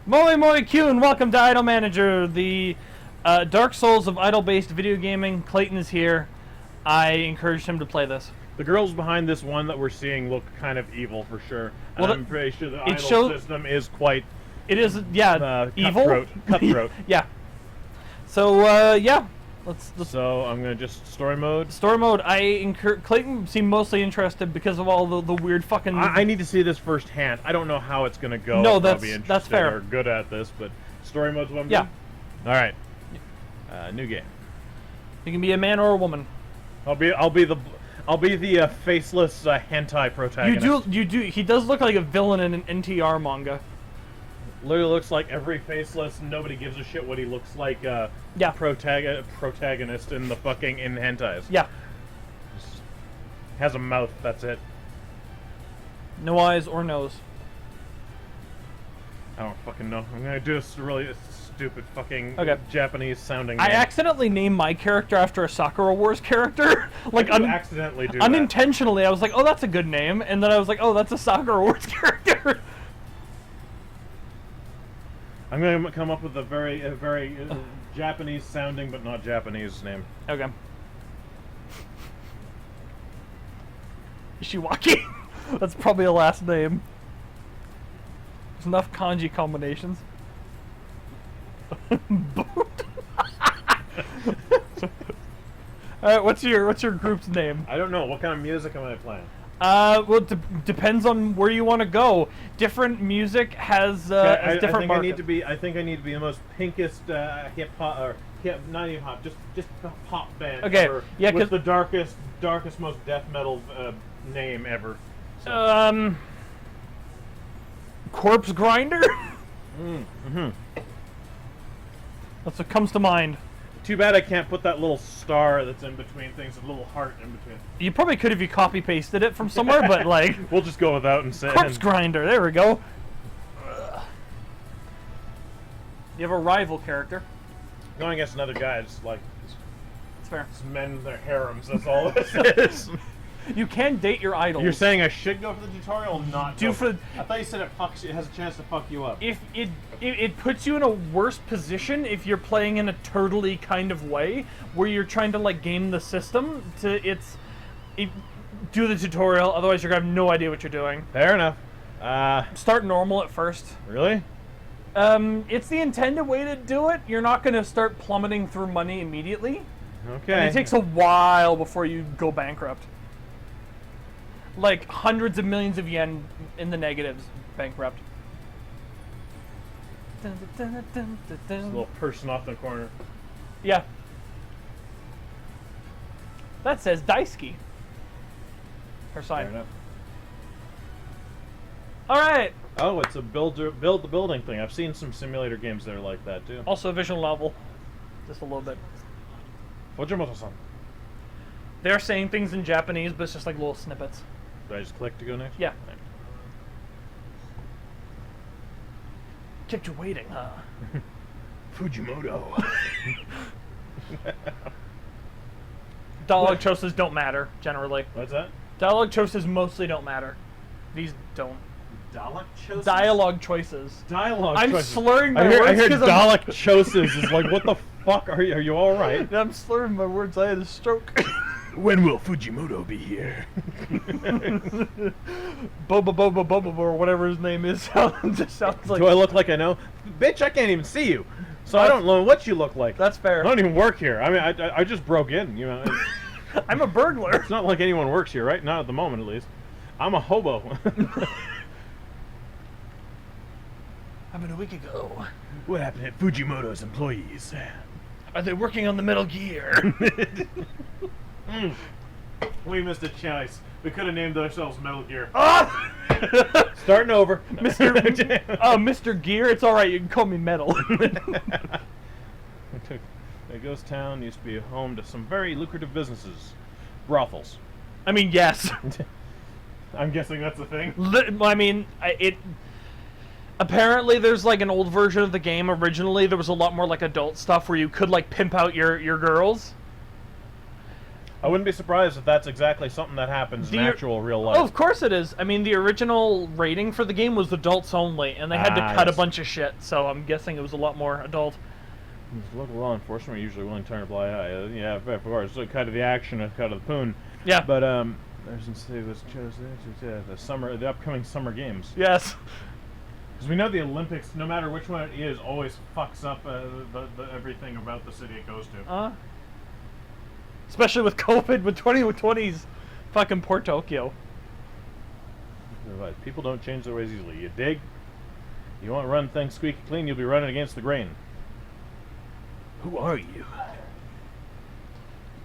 Moly Moly Q, and welcome to Idle Manager, the Dark Souls of idle-based video gaming. Clayton is here. I encouraged him to play this. The girls behind this one that we're seeing look kind of evil for sure. And Well, I'm pretty sure the idle system is quite It is, yeah, evil. Cutthroat. Yeah. So, yeah. Let's So I'm gonna just story mode. story mode. Clayton seemed mostly interested because of all the weird fucking. I need to see this firsthand. I don't know how it's gonna go. No, if I'll that's- be interested that's fair. Or good at this, but story mode's what I'm Yeah. doing. All right. New game. You can be a man or a woman. I'll be the faceless hentai protagonist. You do. He does look like a villain in an NTR manga. Literally looks like every faceless, nobody gives a shit what he looks like. Yeah. Protagonist in the fucking hentais. Yeah. Just has a mouth. That's it. No eyes or nose. I don't fucking know. I'm gonna do this really stupid fucking Okay. Japanese sounding. I name. accidentally named my character after a Sakura Wars character. Like I accidentally do that. unintentionally. I was like, oh, that's a good name, and then I was like, oh, that's a Sakura Wars character. I'm gonna come up with a very Japanese sounding but not Japanese name. Okay. Ishiwaki. That's probably a last name. There's enough kanji combinations. Alright, what's your group's name? I don't know. What kind of music am I playing? Well, depends on where you want to go. Different music has I different think market. I think I need to be the most pinkest hip hop or not even hop, just pop band. Okay, ever, yeah, with 'cause- the darkest, most death metal name ever. So. Corpse Grinder. Mm-hmm. That's what comes to mind. Too bad I can't put that little star that's in between things, a little heart in between. You probably could if you copy pasted it from somewhere, but like We'll just go without and say. Corpse Grinder. There we go. You have a rival character. Going against another guy, just like That's fair. just men, their harems. That's all this is. You can date your idols. You're saying I should go for the tutorial, or not? Do go for- I thought you said it has a chance to fuck you up. if it puts you in a worse position if you're playing in a turtley kind of way where you're trying to like game the system to do the tutorial, otherwise you're gonna have no idea what you're doing. Fair enough. Start normal at first. Really? It's the intended way to do it. You're not gonna start plummeting through money immediately. Okay. And it takes a while before you go bankrupt. Like hundreds of millions of yen in the negatives, bankrupt. a little person off the corner. Yeah. That says Daisuke. Her Fair sign. enough. Alright. Oh, it's a build the building thing. I've seen some simulator games that are like that too. Also a visual novel. Just a little bit. Fujimoto-san. They're saying things in Japanese, but it's just like little snippets. Do I just click to go next? Yeah. Kept you waiting, huh? Fujimoto. Dialogue choices don't matter, generally. What's that? Dialogue choices mostly don't matter. These don't. Dialogue choices? Dialogue choices. Dialogue I'm choices. slurring my I words hear 'cause I'm- Dalek choices is like, what the fuck? Are you all right? I'm slurring my words. I had a stroke. When will Fujimoto be here? Boba, or whatever his name is. Just sounds like. Do I look like I know? Bitch, I can't even see you. So I don't know what you look like. That's fair. I don't even work here. I mean, I just broke in, you know. I'm a burglar. It's not like anyone works here, right? Not at the moment, at least. I'm a hobo. Happened a week ago. What happened at Fujimoto's employees? Are they working on the Metal Gear? We missed a chance. We could have named ourselves Metal Gear. Ah! Starting over. Mr. Gear, it's alright, you can call me Metal. Ghost Town used to be home to some very lucrative businesses. Brothels. I mean, yes. I'm guessing that's the thing. Apparently there's like an old version of the game. Originally there was a lot more like adult stuff where you could like pimp out your girls. I wouldn't be surprised if that's exactly something that happens in actual real life. Oh, of course it is. I mean, the original rating for the game was adults only, and they had to cut a bunch of shit, so I'm guessing it was a lot more adult. Local law enforcement are usually willing to turn a blind eye. Yeah, of course. So cut of the action and cut of the poon. Yeah. But, the upcoming summer games. Yes. Because we know the Olympics, no matter which one it is, always fucks up everything about the city it goes to. Especially with COVID, with 2020's fucking poor Tokyo. People don't change their ways easily. You dig? You want to run things squeaky clean, you'll be running against the grain. Who are you?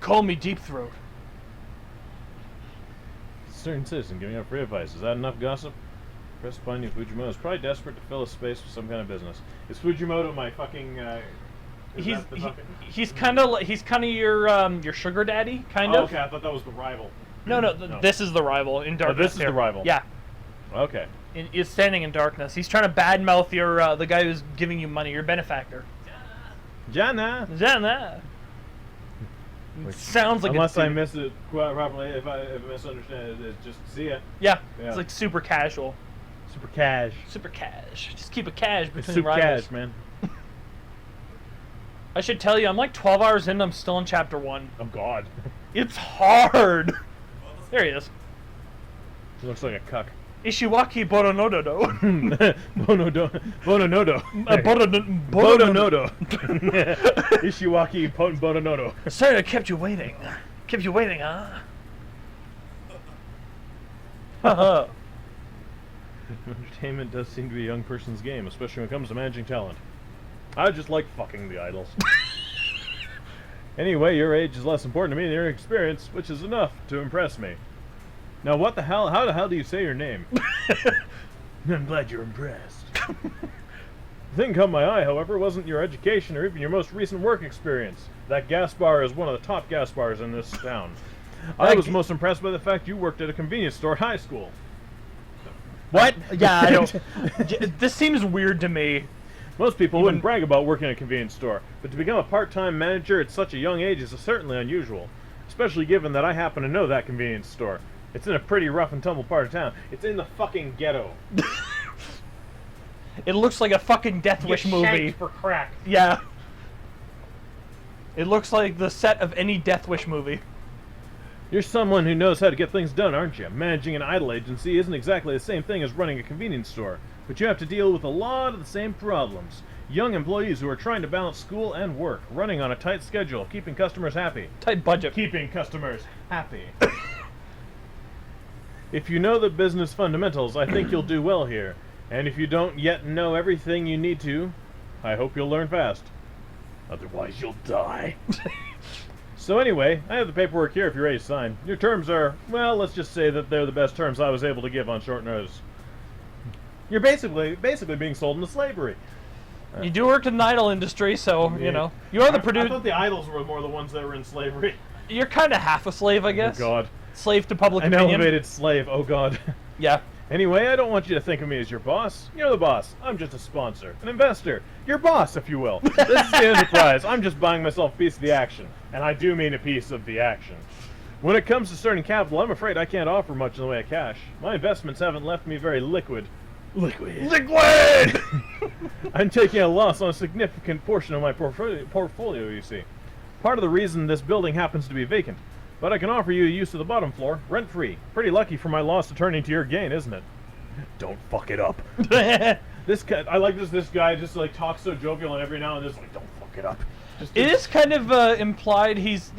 Call me Deep Throat. Certain citizen giving out free advice. Is that enough gossip? Press upon you, Fujimoto is probably desperate to fill a space with some kind of business. Is Fujimoto my fucking? He's kind of your sugar daddy, kind of. Okay, I thought that was the rival. No. This is the rival in darkness. This is the rival. Yeah. Okay. Is standing in darkness. He's trying to badmouth your the guy who's giving you money, your benefactor. Jana. Sounds like unless I miss it quite properly. If I misunderstand it, it's just see ya. Yeah. It's like super casual. Super cash. Super cash. Just keep it cash between it's super rivals. Cash, man. I should tell you, I'm like 12 hours in. I'm still in chapter 1. Oh God. It's hard. There he is. He looks like a cuck. Ishiwaki Boronodo. Bononodo. Boronodo. Ishiwaki Bononodo. Sorry, I kept you waiting. Kept you waiting, huh? Haha. Entertainment does seem to be a young person's game, especially when it comes to managing talent. I just like fucking the idols. Anyway, your age is less important to me than your experience, which is enough to impress me. Now, what the hell? How the hell do you say your name? I'm glad you're impressed. The thing caught my eye, however, wasn't your education or even your most recent work experience. That gas bar is one of the top gas bars in this town. I was most impressed by the fact you worked at a convenience store at high school. What? Yeah, I don't. This seems weird to me. Most people wouldn't brag about working at a convenience store, but to become a part-time manager at such a young age is certainly unusual, especially given that I happen to know that convenience store. It's in a pretty rough and tumble part of town. It's in the fucking ghetto. It looks like a fucking Death Wish movie. Shanked for crack. Yeah. It looks like the set of any Death Wish movie. You're someone who knows how to get things done, aren't you? Managing an idol agency isn't exactly the same thing as running a convenience store, but you have to deal with a lot of the same problems. Young employees who are trying to balance school and work, running on a tight schedule, keeping customers happy. Tight budget. Keeping customers happy. If you know the business fundamentals, I think you'll do well here. And if you don't yet know everything you need to, I hope you'll learn fast. Otherwise, you'll die. So anyway, I have the paperwork here if you're ready to sign. Your terms are, well, let's just say that they're the best terms I was able to give on short notice. You're basically being sold into slavery. You do work in the idol industry, so, you know. You are the producer. I thought the idols were more the ones that were in slavery. You're kind of half a slave, I guess. Oh, God. Slave to public An opinion. elevated slave, oh, God. Yeah. Anyway, I don't want you to think of me as your boss. You're the boss. I'm just a sponsor. An investor. Your boss, if you will. This is the enterprise. I'm just buying myself a piece of the action. And I do mean a piece of the action. When it comes to starting capital, I'm afraid I can't offer much in the way of cash. My investments haven't left me very liquid. Liquid! I'm taking a loss on a significant portion of my portfolio, you see. Part of the reason this building happens to be vacant. But I can offer you use of the bottom floor, rent-free. Pretty lucky for my loss to turning to your gain, isn't it? Don't fuck it up. This guy, I like this guy just like talks so jovial and every now and then just like, don't fuck it up. It is kind of implied he's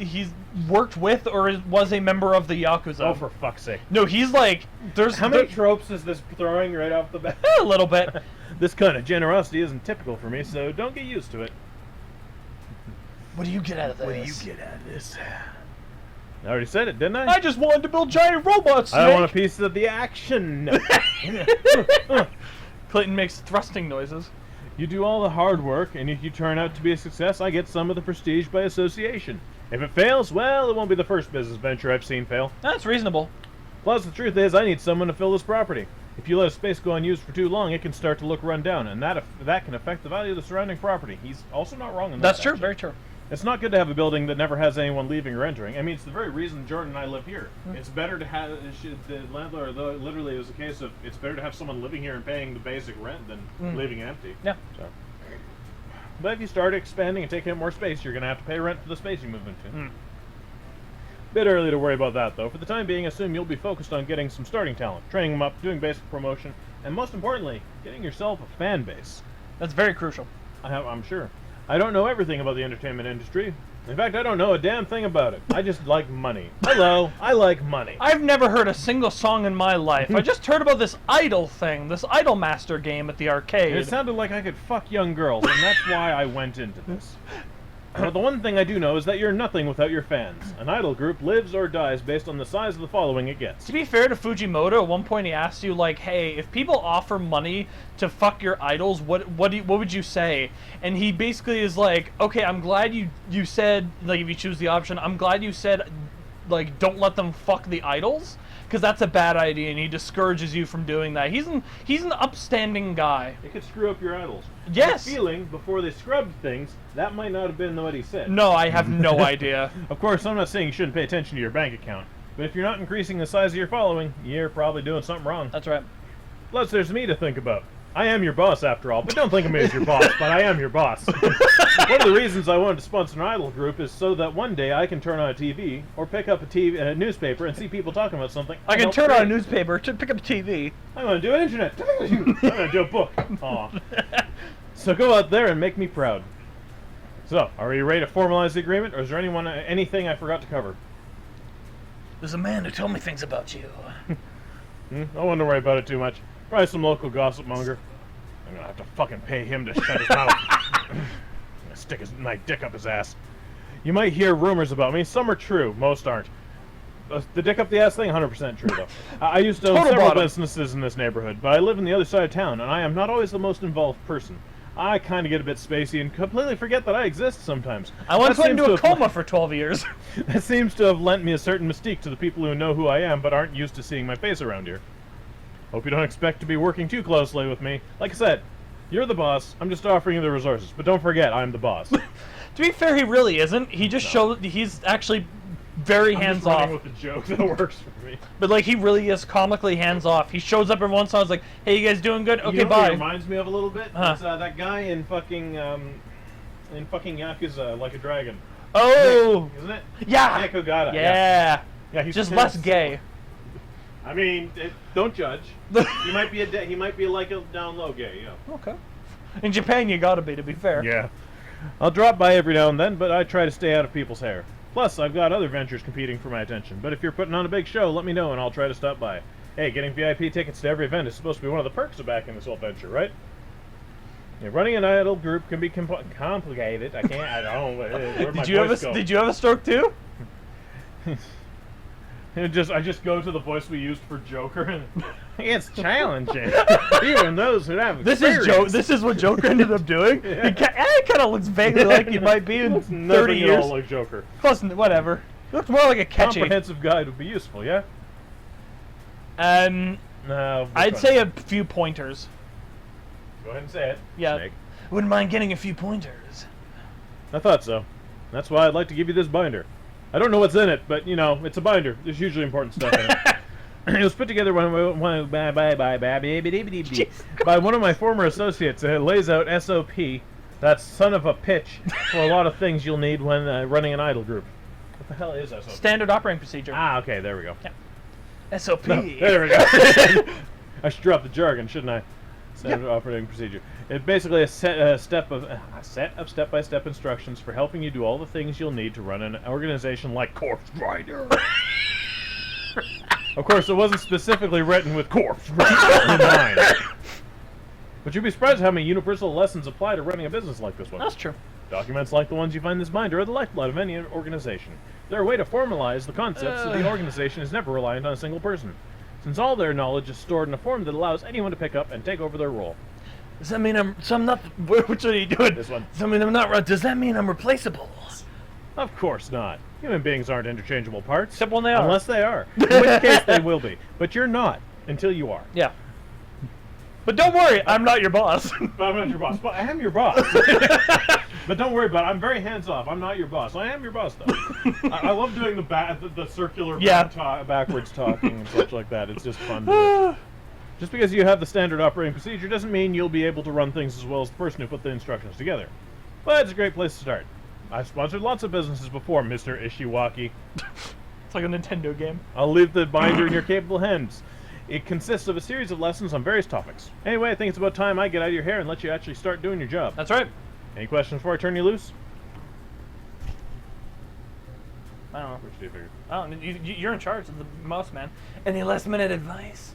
worked with or was a member of the Yakuza. Oh, for fuck's sake. No, he's like, there's... How many tropes is this throwing right off the bat? A little bit. This kind of generosity isn't typical for me, so don't get used to it. What do you get out of this? What do you get out of this? I already said it, didn't I? I just wanted to build giant robots, Snake. I want a piece of the action. Clayton makes thrusting noises. You do all the hard work, and if you turn out to be a success, I get some of the prestige by association. If it fails, well, it won't be the first business venture I've seen fail. That's reasonable. Plus, the truth is, I need someone to fill this property. If you let a space go unused for too long, it can start to look run down, and that can affect the value of the surrounding property. He's also not wrong in that. That's true, very true. It's not good to have a building that never has anyone leaving or entering. I mean, it's the very reason Jordan and I live here. It's better to have the landlord. Literally, it was a case of it's better to have someone living here and paying the basic rent than leaving it empty. Yeah. So. But if you start expanding and taking up more space, you're going to have to pay rent for the space you move into. Bit early to worry about that, though. For the time being, assume you'll be focused on getting some starting talent, training them up, doing basic promotion, and most importantly, getting yourself a fan base. That's very crucial. I'm sure. I don't know everything about the entertainment industry. In fact, I don't know a damn thing about it. I just like money. Hello, I like money. I've never heard a single song in my life. I just heard about this Idol thing, this Idol Master game at the arcade. It sounded like I could fuck young girls, and that's why I went into this. But the one thing I do know is that you're nothing without your fans. An idol group lives or dies based on the size of the following it gets. To be fair to Fujimoto, at one point he asked you, like, hey, if people offer money to fuck your idols, what would you say? And he basically is like, okay, I'm glad you said, like, if you choose the option, I'm glad you said, like, don't let them fuck the idols, because that's a bad idea, and he discourages you from doing that. He's an upstanding guy. It could screw up your idols. Yes. The feeling, before they scrubbed things, that might not have been what he said. No, I have no idea. Of course, I'm not saying you shouldn't pay attention to your bank account, but if you're not increasing the size of your following, you're probably doing something wrong. That's right. Plus, there's me to think about. I am your boss, after all, but don't think of me as your boss, but I am your boss. One of the reasons I wanted to sponsor an idol group is so that one day I can turn on a TV, or pick up a newspaper and see people talking about something. I can turn on a newspaper, to pick up a TV. I'm going to do internet. I'm going to do a book. Aw. So go out there and make me proud. So, are you ready to formalize the agreement, or is there anything I forgot to cover? There's a man who told me things about you. I wouldn't worry about it too much. Probably some local gossip monger. I'm gonna have to fucking pay him to shut his mouth. I'm gonna stick my dick up his ass. You might hear rumors about me. Some are true, most aren't. The dick up the ass thing, 100% true though. I used to own several businesses in this neighborhood, but I live on the other side of town, and I am not always the most involved person. I kind of get a bit spacey and completely forget that I exist sometimes. I once went into a coma for 12 years. That seems to have lent me a certain mystique to the people who know who I am but aren't used to seeing my face around here. Hope you don't expect to be working too closely with me. Like I said, you're the boss. I'm just offering you the resources. But don't forget, I'm the boss. To be fair, he really isn't. He just showed he's actually very hands-off. I'm just running with the joke that works for me. But like, he really is comically hands-off. He shows up every once in a while, like, hey, you guys doing good? Okay, you know bye. What it reminds me of a little bit? Huh. It's that guy in fucking Yakuza, like a dragon. Oh! Nick, isn't it? Yeah! Nick Ogata. Yeah! Yeah, he's just less gay. I mean, don't judge. He might be like a down low gay, yeah. Okay. In Japan, you gotta be, to be fair. Yeah. I'll drop by every now and then, but I try to stay out of people's hair. Plus, I've got other ventures competing for my attention. But if you're putting on a big show, let me know and I'll try to stop by. Hey, getting VIP tickets to every event is supposed to be one of the perks of backing this whole venture, right? Yeah, running an idol group can be complicated. I don't. Did you have a stroke too? I just go to the voice we used for Joker, and it's challenging. Even those who have experience. This is what Joker ended up doing. Yeah. He kind of looks vaguely like he might be in 30 years. At all like Joker. Plus, whatever. He looks more like a catchy. Comprehensive guide would be useful, yeah. No. I'd say a few pointers. Go ahead and say it. Yeah. Snake. Wouldn't mind getting a few pointers. I thought so. That's why I'd like to give you this binder. I don't know what's in it, but, you know, it's a binder. There's usually important stuff in it. It was put together by one of my former associates. It lays out SOP, that's son of a pitch, for a lot of things you'll need when running an idol group. What the hell is SOP? Standard operating procedure. Ah, okay, there we go. Yeah. SOP. No, there we go. I should drop the jargon, shouldn't I? Standard operating procedure. It's basically a set of step-by-step instructions for helping you do all the things you'll need to run an organization like Corpse Rider. Of course, it wasn't specifically written with Corpse Rider in mind. But you'd be surprised how many universal lessons apply to running a business like this one. That's true. Documents like the ones you find in this binder are the lifeblood of any organization. They're a way to formalize the concepts so the organization is never reliant on a single person, since all their knowledge is stored in a form that allows anyone to pick up and take over their role. Does that mean I'm not? Which one are you doing? This one. Does that mean I'm not? Does that mean I'm replaceable? Of course not. Human beings aren't interchangeable parts. Except when they are. Unless they are. In which case they will be. But you're not, until you are. Yeah. But don't worry, I'm not your boss. But I'm not your boss. But I am your boss. But don't worry about it. I'm very hands off. I'm not your boss. I am your boss, though. I love doing the circular backwards talking and such like that. It's just fun to do. Just because you have the standard operating procedure doesn't mean you'll be able to run things as well as the person who put the instructions together. But it's a great place to start. I've sponsored lots of businesses before, Mr. Ishiwaki. It's like a Nintendo game. I'll leave the binder in your capable hands. It consists of a series of lessons on various topics. Anyway, I think it's about time I get out of your hair and let you actually start doing your job. That's right. Any questions before I turn you loose? I don't know. Which do you figure? Oh, you're in charge of the mouse, man. Any last-minute advice?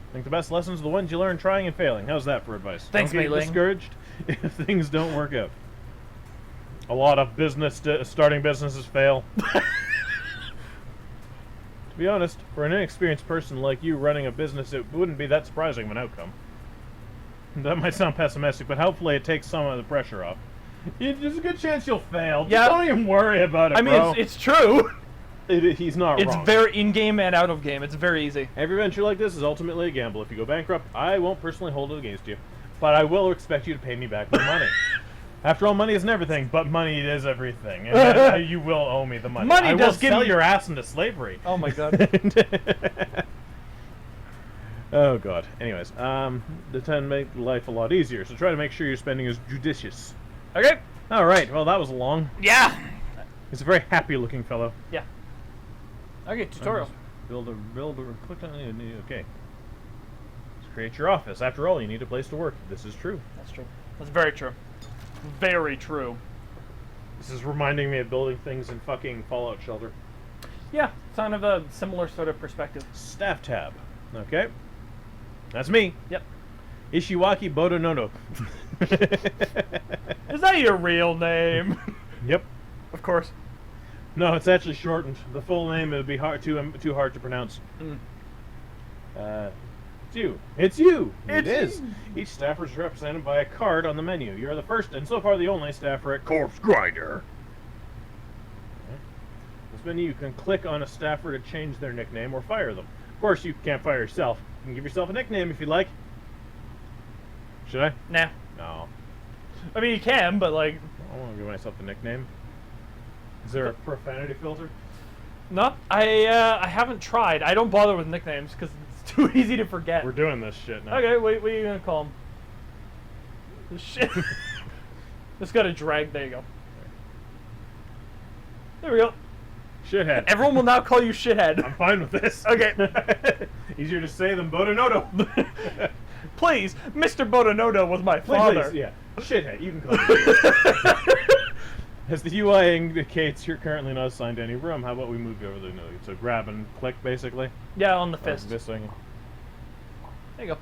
I think the best lessons are the ones you learn trying and failing. How's that for advice? Thanks, Don't get Mei Ling. discouraged if things don't work out. A lot of starting businesses fail. To be honest, for an inexperienced person like you running a business, it wouldn't be that surprising of an outcome. That might sound pessimistic, but hopefully it takes some of the pressure off. There's a good chance you'll fail. Yeah. Don't even worry about it, I mean, bro. it's true. He's not It's wrong. very in-game and out-of-game. It's very easy. Every venture like this is ultimately a gamble. If you go bankrupt, I won't personally hold it against you. But I will expect you to pay me back my money. After all, money isn't everything, but money is everything. And you will owe me the money. Money I does will give sell me- your ass into slavery. Oh my god. Oh god. Anyways, the 10 make life a lot easier, so try to make sure your spending is judicious. Okay. Alright, well that was long. Yeah. He's a very happy looking fellow. Yeah. Okay, tutorial. Build a click on okay. Let's create your office. After all, you need a place to work. This is true. That's true. That's very true. Very true. This is reminding me of building things in fucking Fallout Shelter. Yeah, kind of a similar sort of perspective. Staff tab. Okay. That's me. Yep. Ishiwaki Bodonodo. Is that your real name? Yep. Of course. No, it's actually shortened. The full name would be too hard to pronounce. It's you. It's you. It is. Each staffer is represented by a card on the menu. You're the first and so far the only staffer at Corpse Grinder. Okay. This menu, you can click on a staffer to change their nickname or fire them. Of course, you can't fire yourself. You can give yourself a nickname if you'd like. Should I? Nah. No. I mean, you can, but like... I want to give myself a nickname. Is there a profanity filter? No, I haven't tried. I don't bother with nicknames because it's too easy to forget. We're doing this shit now. Okay, what are you gonna call him? Shit. Just gotta drag. There you go. There we go. Shithead. Everyone will now call you shithead. I'm fine with this. Okay. Easier to say than Bodonodo. Please, Mr. Bodonodo was my father. Please, yeah. Shithead, you can call me. As the UI indicates, you're currently not assigned to any room. How about we move you over the node? So grab and click, basically. Yeah, on the fist. This thing. There you go.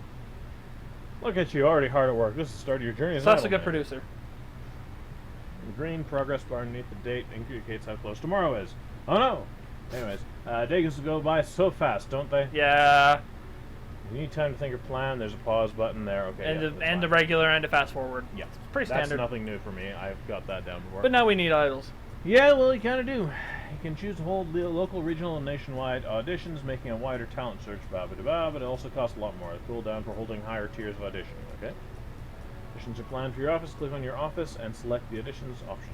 Look at you, already hard at work. This is the start of your journey. So that's a good producer. The green progress bar underneath the date indicates how close tomorrow is. Oh no! Anyways, days go by so fast, don't they? Yeah. You need time to think or plan. There's a pause button there. Okay. And yeah, the regular and a fast forward. Yeah. It's pretty That's standard. nothing new for me. I've got that down before. But now we need idols. Yeah, well, you kind of do. You can choose to hold local, regional, and nationwide auditions, making a wider talent search, but it also costs a lot more. Cool down for holding higher tiers of auditions, okay? Auditions are planned for your office. Click on your office and select the auditions option.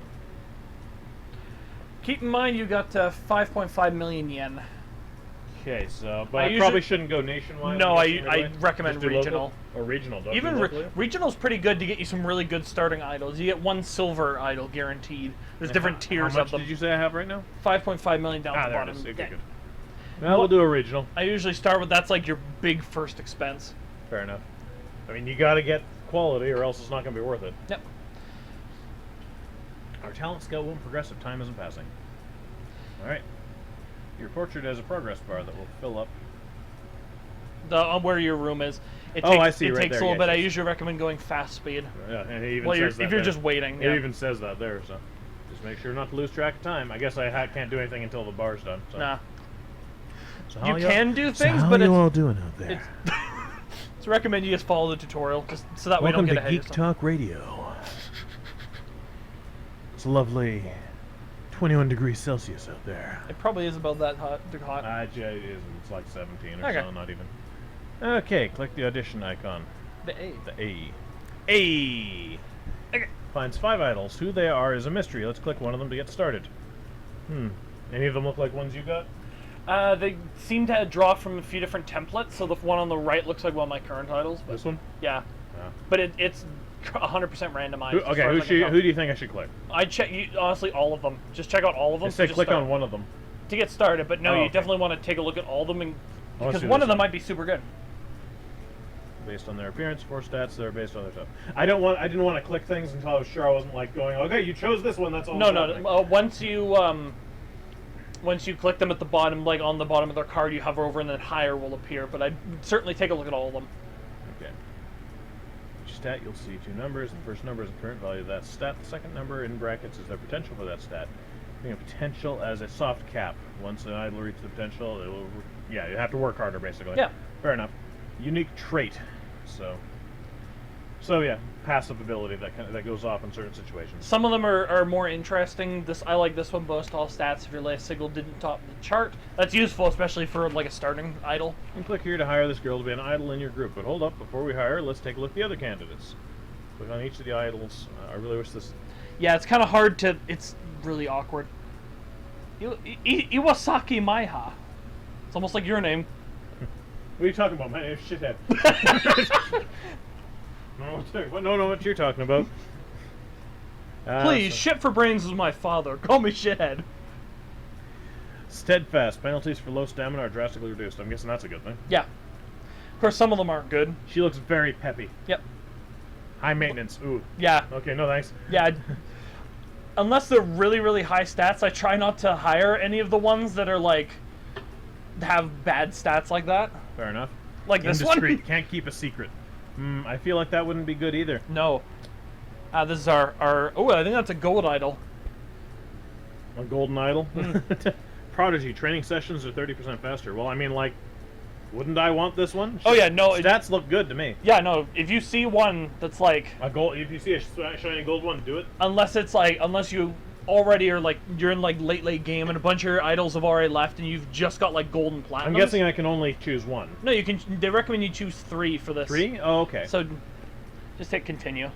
Keep in mind you got 5.5 million yen. Okay, so, but I usually- probably shouldn't go nationwide. No, I'm I guessing, right? recommend Just do regional. Local? Or regional, don't Even you locally? regional's pretty good to get you some really good starting idols. You get one silver idol guaranteed. There's different tiers How much of them. did you say I have right now? 5.5 million down at the There bottom. it is. Okay, Yeah. good. Well, we'll do a regional. I usually start with that's like your big first expense. Fair enough. I mean, you got to get quality, or else it's not going to be worth it. Yep. Our talent scale won't progress if time isn't passing. All right. Your portrait has a progress bar that will fill up. Where your room is. It Oh, takes, I see, It right takes there, a little yes, bit. I yes. usually recommend going fast speed. Yeah, and it even Well, says that if you're there. just waiting. It Yeah. even says that there, so just make sure not to lose track of time. I guess I can't do anything until the bar's done. So. Nah. So You how can do so things, how but you it's, all doing out there? it's recommend you just follow the tutorial, just so that Welcome we don't to get ahead Geek of yourself. Talk Radio. It's lovely 21 degrees Celsius out there. It probably is about that hot. It is. It's like 17 or Okay. so, not even. Okay, click the audition icon. The A. The A. A. Okay. Finds 5 idols. Who they are is a mystery. Let's click one of them to get started. Any of them look like ones you got? They seem to draw from a few different templates, so the one on the right looks like one of my current titles. But This one? yeah. Yeah. But it's 100% randomized. Who do you think I should click? I'd check, honestly, all of them. Just check out all of them. I say just click start. on one of them. To get started, but no, Oh, you okay. definitely want to take a look at all of them, Let's because do one this of them one. might be super good. Based on their appearance, 4 stats that are based on their stuff. I didn't want to click things until I was sure I wasn't like going, okay, you chose this one, that's all. No. Once you click them at the bottom, like on the bottom of their card, you hover over and then higher will appear. But I'd certainly take a look at all of them. Okay. Each stat you'll see 2 numbers. The first number is the current value of that stat. The second number in brackets is their potential for that stat. Think of potential as a soft cap. Once an idol reaches the potential, it will. Yeah, you have to work harder, basically. Yeah. Fair enough. Unique trait. So yeah, passive ability that goes off in certain situations. Some of them are more interesting. I like this one. Boast all stats if your last signal didn't top the chart. That's useful, especially for like a starting idol. And click here to hire this girl to be an idol in your group. But hold up, before we hire, let's take a look at the other candidates. Click on each of the idols. I really wish this. Yeah, it's kind of hard to. It's really awkward. Iwasaki Maiha. It's almost like your name. What are you talking about? My name's Shithead. No, what you're talking about. Please, Shit for Brains is my father. Call me Shithead. Steadfast. Penalties for low stamina are drastically reduced. I'm guessing that's a good thing. Yeah. Of course, some of them aren't good. She looks very peppy. Yep. High maintenance. Ooh. Yeah. Okay, no thanks. Yeah. Unless they're really, really high stats, I try not to hire any of the ones that are like have bad stats like that. Fair enough. Like this Indiscreet. one. Can't keep a secret. I feel like that wouldn't be good either. No. This is our. Oh, I think that's a gold idol. A golden idol. Prodigy. Training sessions are 30% faster. Well, I mean, like, wouldn't I want this one? Oh yeah, no. Stats look good to me. Yeah, no. If you see one that's like A gold. If you see a shiny gold one, do it. unless you already are like you're in like late game and a bunch of your idols have already left and you've just got like gold and platinum. I'm guessing I can only choose one. No, you can. They recommend you choose 3 for this. 3? Oh, okay. So, just hit continue.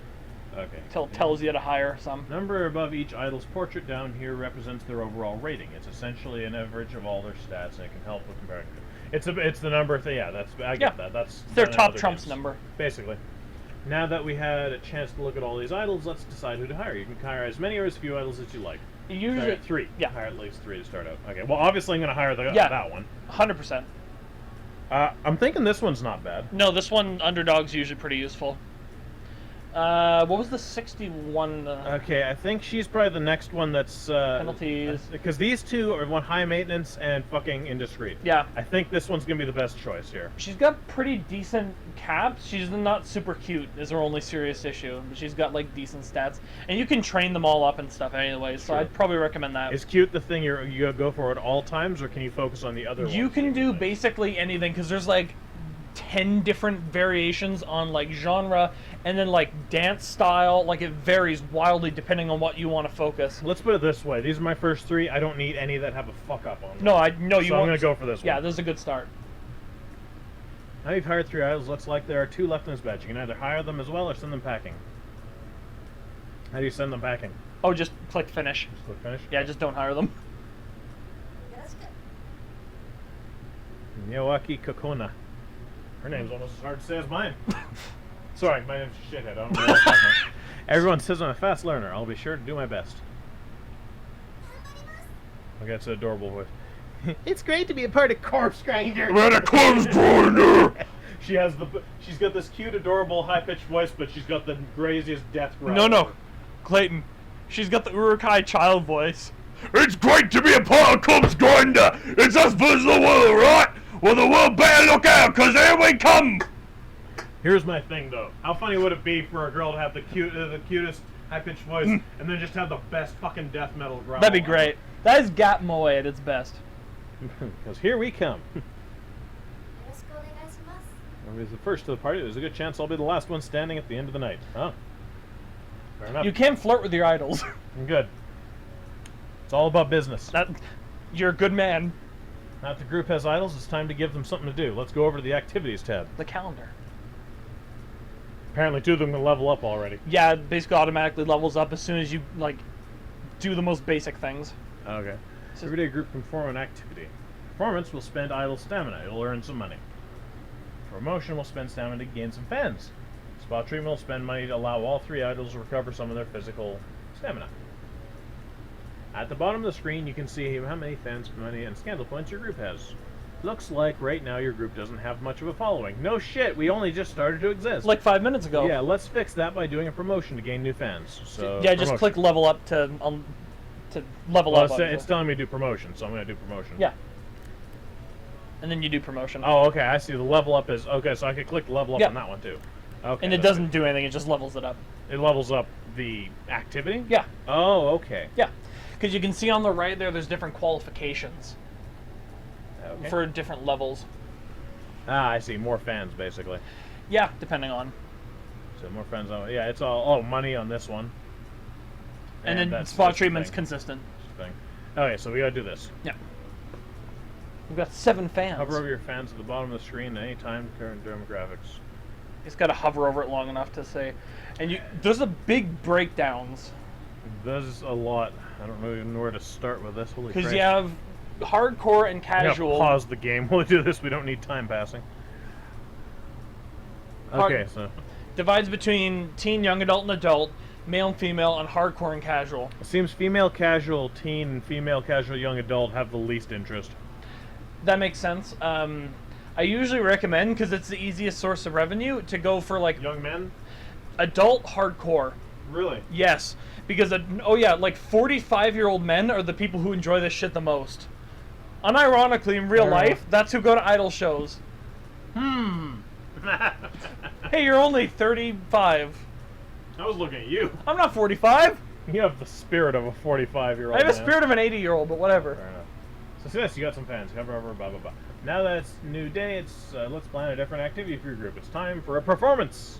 Okay. Till it tells you to hire some. Number above each idol's portrait down here represents their overall rating. It's essentially an average of all their stats, and it can help with comparing. It's the number. I get that. That's Their done in top other trumps games, number. basically. Now that we had a chance to look at all these idols, let's decide who to hire. You can hire as many or as few idols as you like. Usually, Start at 3. Yeah. Hire at least 3 to start out. Okay. Well, obviously I'm going to hire that one. 100%. I'm thinking this one's not bad. No, this one underdog's usually pretty useful. What was the 61? Okay, I think she's probably the next one that's Penalties. because these two are one high maintenance and fucking indiscreet. Yeah. I think this one's gonna be the best choice here. She's got pretty decent caps. She's not super cute, is her only serious issue. But she's got like decent stats, and you can train them all up and stuff anyway. So Sure. I'd probably recommend that. Is cute the thing you go for at all times, or can you focus on the other ones? You can do like? basically anything because there's like 10 different variations on like genre and then like dance style. Like it varies wildly depending on what you want to focus. Let's put it this way: these are my first 3. I don't need any that have a fuck up on them. No, you so want. I'm gonna go for this one. Yeah, this is a good start. Now you've hired 3 idols. Looks like there are 2 left in this batch. You can either hire them as well or send them packing. How do you send them packing? Oh, just click finish. Just click finish. Yeah, just don't hire them. Miyawaki Kokona. Her name's almost as hard to say as mine. Sorry, my name's Shithead. I don't know what I'm talking about. Everyone says I'm a fast learner. I'll be sure to do my best. Okay, that's an adorable voice. It's great to be a part of Corpse Grinder. We're a corpse grinder. She's got this cute, adorable, high-pitched voice, but she's got the craziest death growl. No, Clayton. She's got the Urukai child voice. It's great to be a part of Corpse Grinder. It's us versus the world, right? Well, the world better look out, cause here we come. Here's my thing, though. How funny would it be for a girl to have the cutest high-pitched voice, and then just have the best fucking death metal growl? That'd be great. That is Gap Moe at its best. Because here we come. I'll be the first to the party. There's a good chance I'll be the last one standing at the end of the night. Huh? Fair enough. You can flirt with your idols. I'm good. It's all about business. You're a good man. Now that the group has idols, it's time to give them something to do. Let's go over to the activities tab. The calendar. Apparently 2 of them can level up already. Yeah, it basically automatically levels up as soon as you like do the most basic things. Okay. Everyday group can perform an activity. Performance will spend idle stamina. It'll earn some money. Promotion will spend stamina to gain some fans. Spot treatment will spend money to allow all 3 idols to recover some of their physical stamina. At the bottom of the screen, you can see how many fans, money, and scandal points your group has. Looks like right now your group doesn't have much of a following. No shit, we only just started to exist. Like 5 minutes ago. Yeah, let's fix that by doing a promotion to gain new fans. So yeah, just click level up to level up. It's telling me to do promotion, so I'm going to do promotion. Yeah. And then you do promotion. Oh, okay, I see. The level up is... Okay, so I could click level up on that one, too. Okay. And it doesn't do anything, it just levels it up. It levels up the activity? Yeah. Oh, okay. Yeah. Because you can see on the right there's different qualifications. Okay. For different levels. Ah, I see. More fans, basically. Yeah, depending on. So more fans on... Yeah, it's all... Oh, money on this one. And then spot treatment's consistent. Thing. Okay, so we gotta do this. Yeah. We've got 7 fans. Hover over your fans at the bottom of the screen at any time, current demographics. Just gotta hover over it long enough to say. And there's a big breakdowns. There's a lot. I don't really know where to start with this. Holy crap. Because you have hardcore and casual. Pause the game while we do this. We don't need time passing. Okay, so... Divides between teen, young adult, and adult, male and female, and hardcore and casual. It seems female casual, teen, and female casual young adult have the least interest. That makes sense. I usually recommend, because it's the easiest source of revenue, to go for like... Young men? Adult hardcore. Really? Yes. Because, oh yeah, like 45-year-old men are the people who enjoy this shit the most. Unironically, in real life, that's who go to idol shows. Hey, you're only 35. I was looking at you. I'm not 45. You have the spirit of a 45-year-old. I have a spirit of an 80-year-old, but whatever. Fair enough. So yes, you got some fans. Cover over, blah, blah, blah. Now that it's new day, it's let's plan a different activity for your group. It's time for a performance.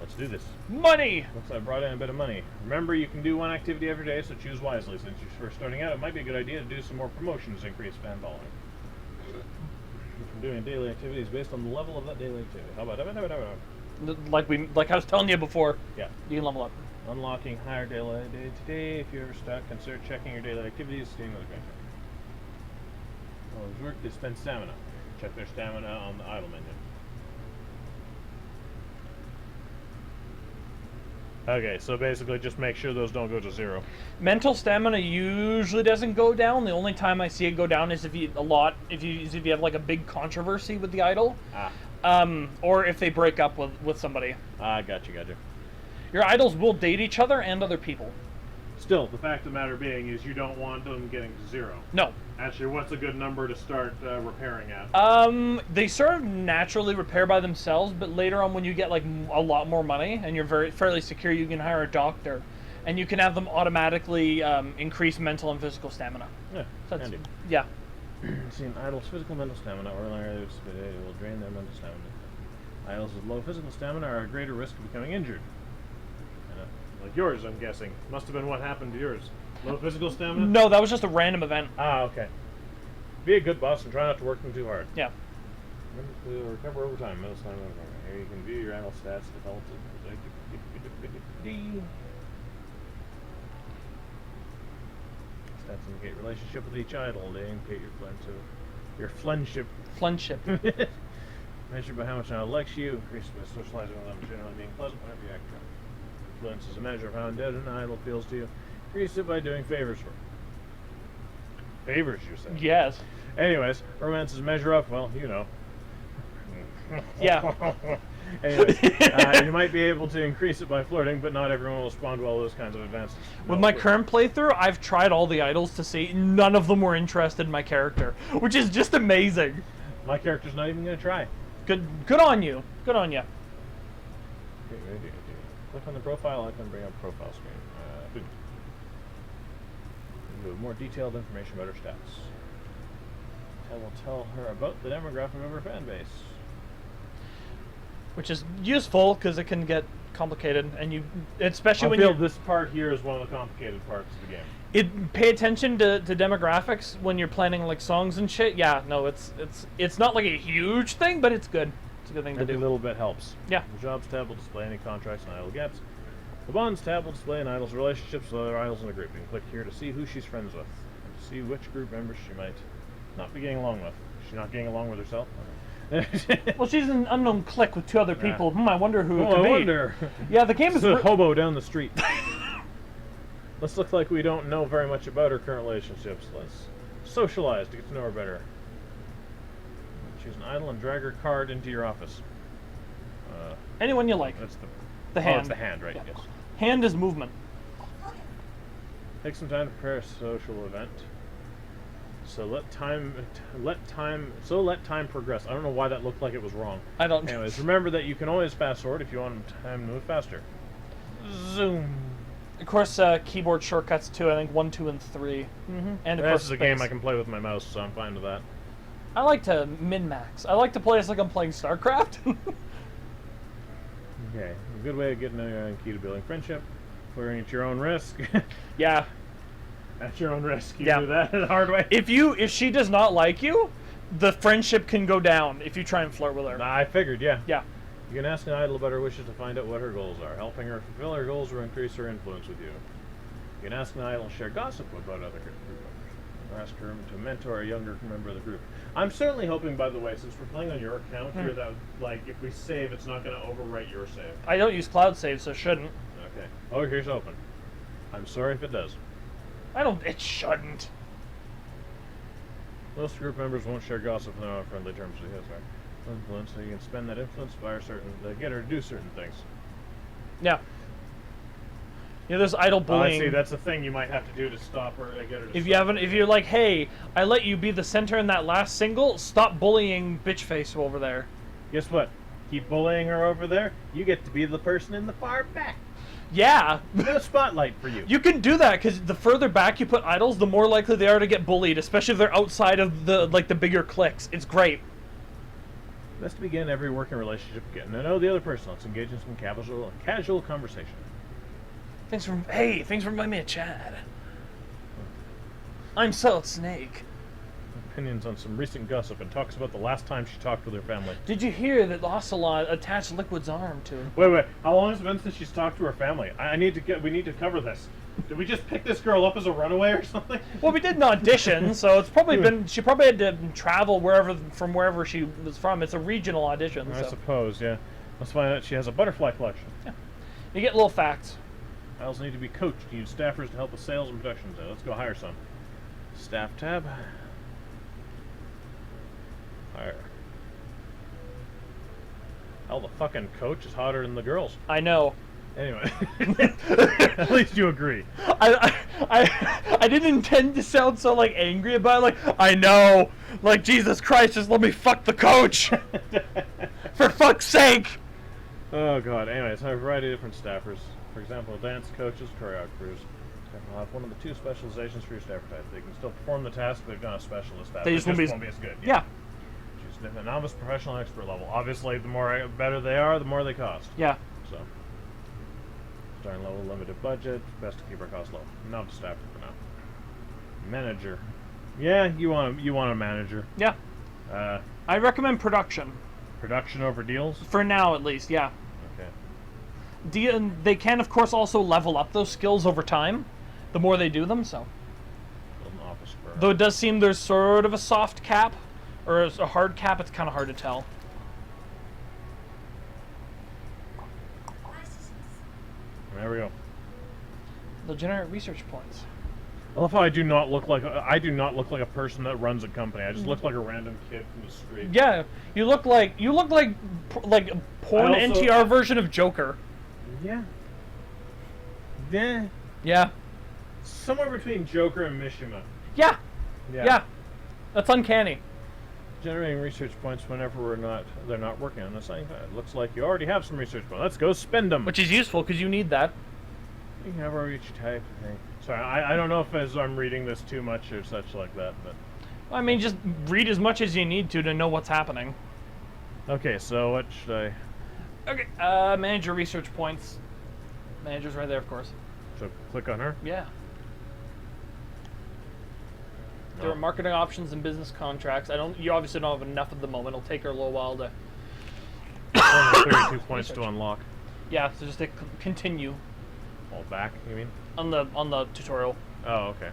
Let's do this. Money! Looks like I brought in a bit of money. Remember, you can do one activity every day, so choose wisely. Since you're first starting out, it might be a good idea to do some more promotions to increase fan following. From doing daily activities based on the level of that daily activity. How about Like I was telling you before. Yeah. You can level up. Unlocking higher daily day today. If you're ever stuck, consider checking your daily activities. Seeing what the oh, work. They spend stamina. Check their stamina on the idle menu. Okay, so basically just make sure those don't go to 0. Mental stamina usually doesn't go down. The only time I see it go down is if you have like a big controversy with the idol. Or if they break up with somebody. Gotcha. Your idols will date each other and other people. Still, the fact of the matter being is you don't want them getting to 0. No. Actually, what's a good number to start repairing at? They sort of naturally repair by themselves, but later on when you get like a lot more money and you're fairly secure, you can hire a doctor, and you can have them automatically increase mental and physical stamina. Yeah, so handy. Yeah. See, an idol's physical mental stamina or it will drain their mental stamina. Idols with low physical stamina are at greater risk of becoming injured. Like yours, I'm guessing. Must have been what happened to yours. Low physical stamina? No, that was just a random event. Okay. Be a good boss and try not to work them too hard. Yeah. Remember to recover over time. Mental stamina. Here you can view your idol stats. Stats indicate relationship with each idol. They indicate your friendship. Friendship. Measured by how much an idol likes you. Increased by socializing with them. Generally being pleasant whenever you act. Influence is a measure of how indebted an idol feels to you. Increase it by doing favors for him. Favors, you say? Yes. Anyways, romances measure up, well, you know. Yeah. Anyways, you might be able to increase it by flirting, but not everyone will respond to all those kinds of advances. With my current playthrough, I've tried all the idols to see. None of them were interested in my character, which is just amazing. My character's not even going to try. Good on you. Good on you. Click on the profile icon, bring up profile screen. More detailed information about her stats. I will tell her about the demographic of her fan base. Which is useful because it can get complicated, and especially I feel this part here is one of the complicated parts of the game. Pay attention to demographics when you're planning like songs and shit. Yeah, no, it's not like a huge thing, but it's good. a good thing to Every do. little bit helps. Yeah. The Jobs tab will display any contracts an idol gets. The Bonds tab will display an idol's relationships with other idols in the group. You can click here to see who she's friends with, and to see which group members she might not be getting along with. Is she not getting along with herself? Well, she's in an unknown clique with 2 other people. I wonder who it could I be. wonder. Yeah, the game is... It's a hobo down the street. Let's look like we don't know very much about her current relationships. Let's socialize to get to know her better. Choose an idol and drag her card into your office. Anyone you like. That's The hand. Oh, it's the hand, right? Yeah. Yes. Hand is movement. Take some time to prepare a social event. So let time progress. I don't know why that looked like it was wrong. I don't... Anyways, remember that you can always fast forward if you want time to move faster. Zoom. Of course, keyboard shortcuts too. I think 1, 2, and 3. Mm-hmm. And of course, This is a game I can play with my mouse, so I'm fine with that. I like to min-max. I like to play as like I'm playing StarCraft. Okay, a good way of getting to know your own key to building friendship. Clearing at your own risk. Yeah. At your own risk, you Yeah. do that the hard way. If she does not like you, the friendship can go down if you try and flirt with her. Nah, I figured, yeah. Yeah. You can ask an idol about her wishes to find out what her goals are. Helping her fulfill her goals will increase her influence with you. You can ask an idol to share gossip about other group members. Or ask her to mentor a younger member of the group. I'm certainly hoping, by the way, since we're playing on your account here, that like if we save, it's not going to overwrite your save. I don't use cloud save, so it shouldn't. Okay. Oh, here's open. I'm sorry if it does. It shouldn't. Most group members won't share gossip when they're on friendly terms with you. That's right. Influence, so you can spend that influence to get her to do certain things. Yeah. You know, there's idle I bullying. see. That's a thing you might have to do to stop her. To get her to If you haven't, if you're like, hey, I let you be the center in that last single, stop bullying bitch face over there. Guess what? Keep bullying her over there. You get to be the person in the far back. Yeah. No spotlight for you. You can do that because the further back you put idols, the more likely they are to get bullied, especially if they're outside of the bigger cliques. It's great. Best to begin every working relationship getting to know the other person. Let's engage in some casual conversation. Thanks for reminding me of Chad. I'm Solid Snake. Opinions on some recent gossip and talks about the last time she talked with her family. Did you hear that Ocelot attached Liquid's arm to him? Wait. How long has it been since she's talked to her family? We need to cover this. Did we just pick this girl up as a runaway or something? Well, we did an audition, so it's probably been. She probably had to travel from wherever she was from. It's a regional audition. I So. suppose, yeah. Let's find out she has a butterfly collection. Yeah. You get little facts. Idols need to be coached. You use staffers to help with sales and production. So let's go hire some. Staff tab. Hire. Hell, the fucking coach is hotter than the girls. I know. Anyway, at least you agree. I didn't intend to sound so like angry about it. Like, I know. Like, Jesus Christ, just let me fuck the coach. For fuck's sake. Oh god. Anyways, I have a variety of different staffers. For example, dance coaches, choreographers. I'll have one of the 2 specializations for your staffer type. They can still perform the task, but they've got a specialist staff. They just won't be as good. Yeah. Choose a novice, professional, expert level. Obviously, the better they are, the more they cost. Yeah. So, starting level, limited budget. Best to keep our costs low. Novice staffer for now. Manager. Yeah, you want a manager. Yeah. I recommend production. Production over deals. For now, at least. Yeah. Okay. They can, of course, also level up those skills over time, the more they do them. So, Build an office for her. though it does seem there's sort of a soft cap, or a hard cap, it's kind of hard to tell. There we go. They'll generate research points. I love how I do not look like a person that runs a company. I just look like a random kid from the street. Yeah, you look like a porn I also- NTR version of Joker. Yeah. Yeah. Yeah. Somewhere between Joker and Mishima. Yeah. Yeah. That's uncanny. Generating research points whenever they're not working on the same thing. It looks like you already have some research points. Let's go spend them. Which is useful because you need that. You can have each type of thing. Sorry, I don't know if as I'm reading this too much or such like that, but I mean, just read as much as you need to know what's happening. okay. So what should I? Okay. Manage your research points. Manager's right there, of course. So click on her. Yeah. No. There are marketing options and business contracts. You obviously don't have enough at the moment. It'll take her a little while to 32 points to Research. unlock. Yeah, so just hit continue All back, you mean? on the tutorial. Oh, okay.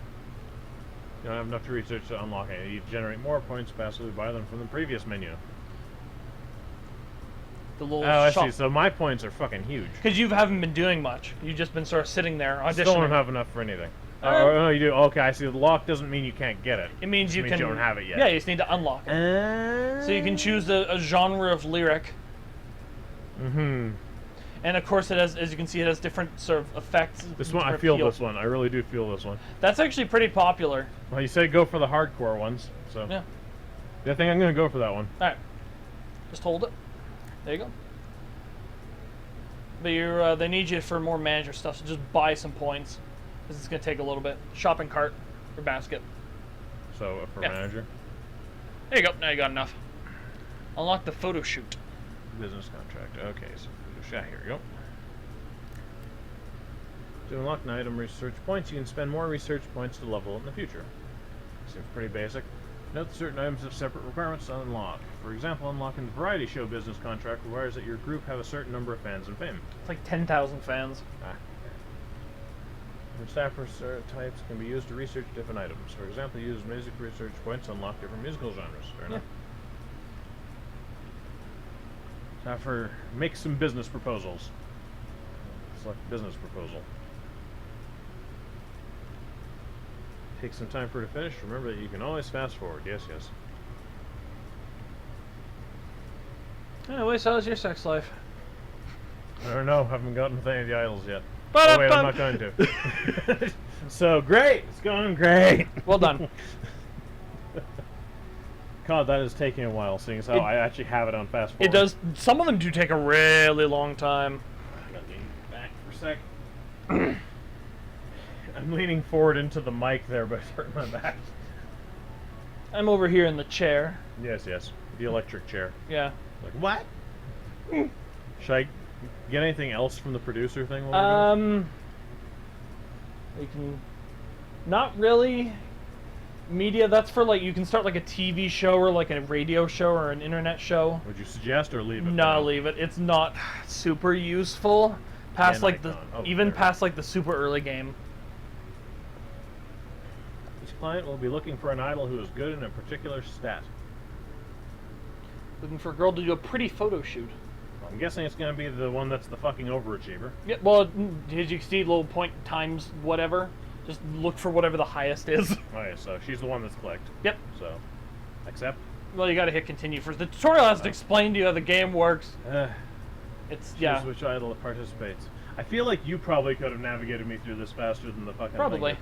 You don't have enough to research to unlock it. You generate more points passively by them from the previous menu. The little Oh, I shop. see. So my points are fucking huge. Because you haven't been doing much. You've just been sort of sitting there auditioning. Still don't have enough for anything. Uh, Oh, no, you do. Okay, I see. The lock doesn't mean you can't get it. It means Just you means can. you don't have it yet. Yeah, you just need to unlock it. So you can choose a genre of lyric, Mm-hmm. and of course it has, as you can see, it has different sort of effects. This one, I different feel feel. this one. I really do feel this one. That's actually pretty popular. Well, you said go for the hardcore ones, so Yeah. I think I'm gonna go for that one. All right. Just hold it. There you go. But you're they need you for more manager stuff, so just buy some points. This is gonna take a little bit. Shopping cart or basket. So for Yeah. manager, There you go. Now you got enough. Unlock the photo shoot. business contract. Okay, so yeah, here we go. To unlock an item research points, you can spend more research points to level it in the future. Seems pretty basic. Note that certain items have separate requirements to unlock. For example, unlocking the variety show business contract requires that your group have a certain number of fans and fame. It's like 10,000 fans. Ah. Different staff types can be used to research different items. For example, use music research points to unlock different musical genres. Fair enough. Staffer, make some business proposals. Select business proposal. Take some time for it to finish. Remember that you can always fast forward. Yes, yes. Anyways, how's your sex life? I don't know. Haven't gotten with any of the idols yet. Ba-da-bum. Oh, wait, I'm not going to. So, great! It's going great! Well done. God, that is taking a while, seeing as how I actually have it on fast forward. It does. Some of them do take a really long time. I got lean back for a sec. I'm leaning forward into the mic there, but it's hurting my back. I'm over here in the chair. Yes, yes. The electric chair. Yeah. Like, what? Should I get anything else from the producer thing while we're doing You can. Not really. Media, that's for like, you can start like a TV show or like a radio show or an internet show. it? Would you suggest or leave it? No, leave it. It's not super useful. Past An like the, icon. Oh, even there. past like the super early game. Each client will be looking for an idol who is good in a particular stat. Looking for a girl to do a pretty photo shoot. I'm guessing it's going to be the one that's the fucking overachiever. Yeah, well, did you see little point times whatever? Just look for whatever the highest is. Okay, so she's the one that's clicked. Yep. So, accept. Well, you gotta hit continue first. The tutorial has to explain to you how the game works. It's, Choose yeah, which idol participates. I feel like you probably could have navigated me through this faster than the fucking probably. thing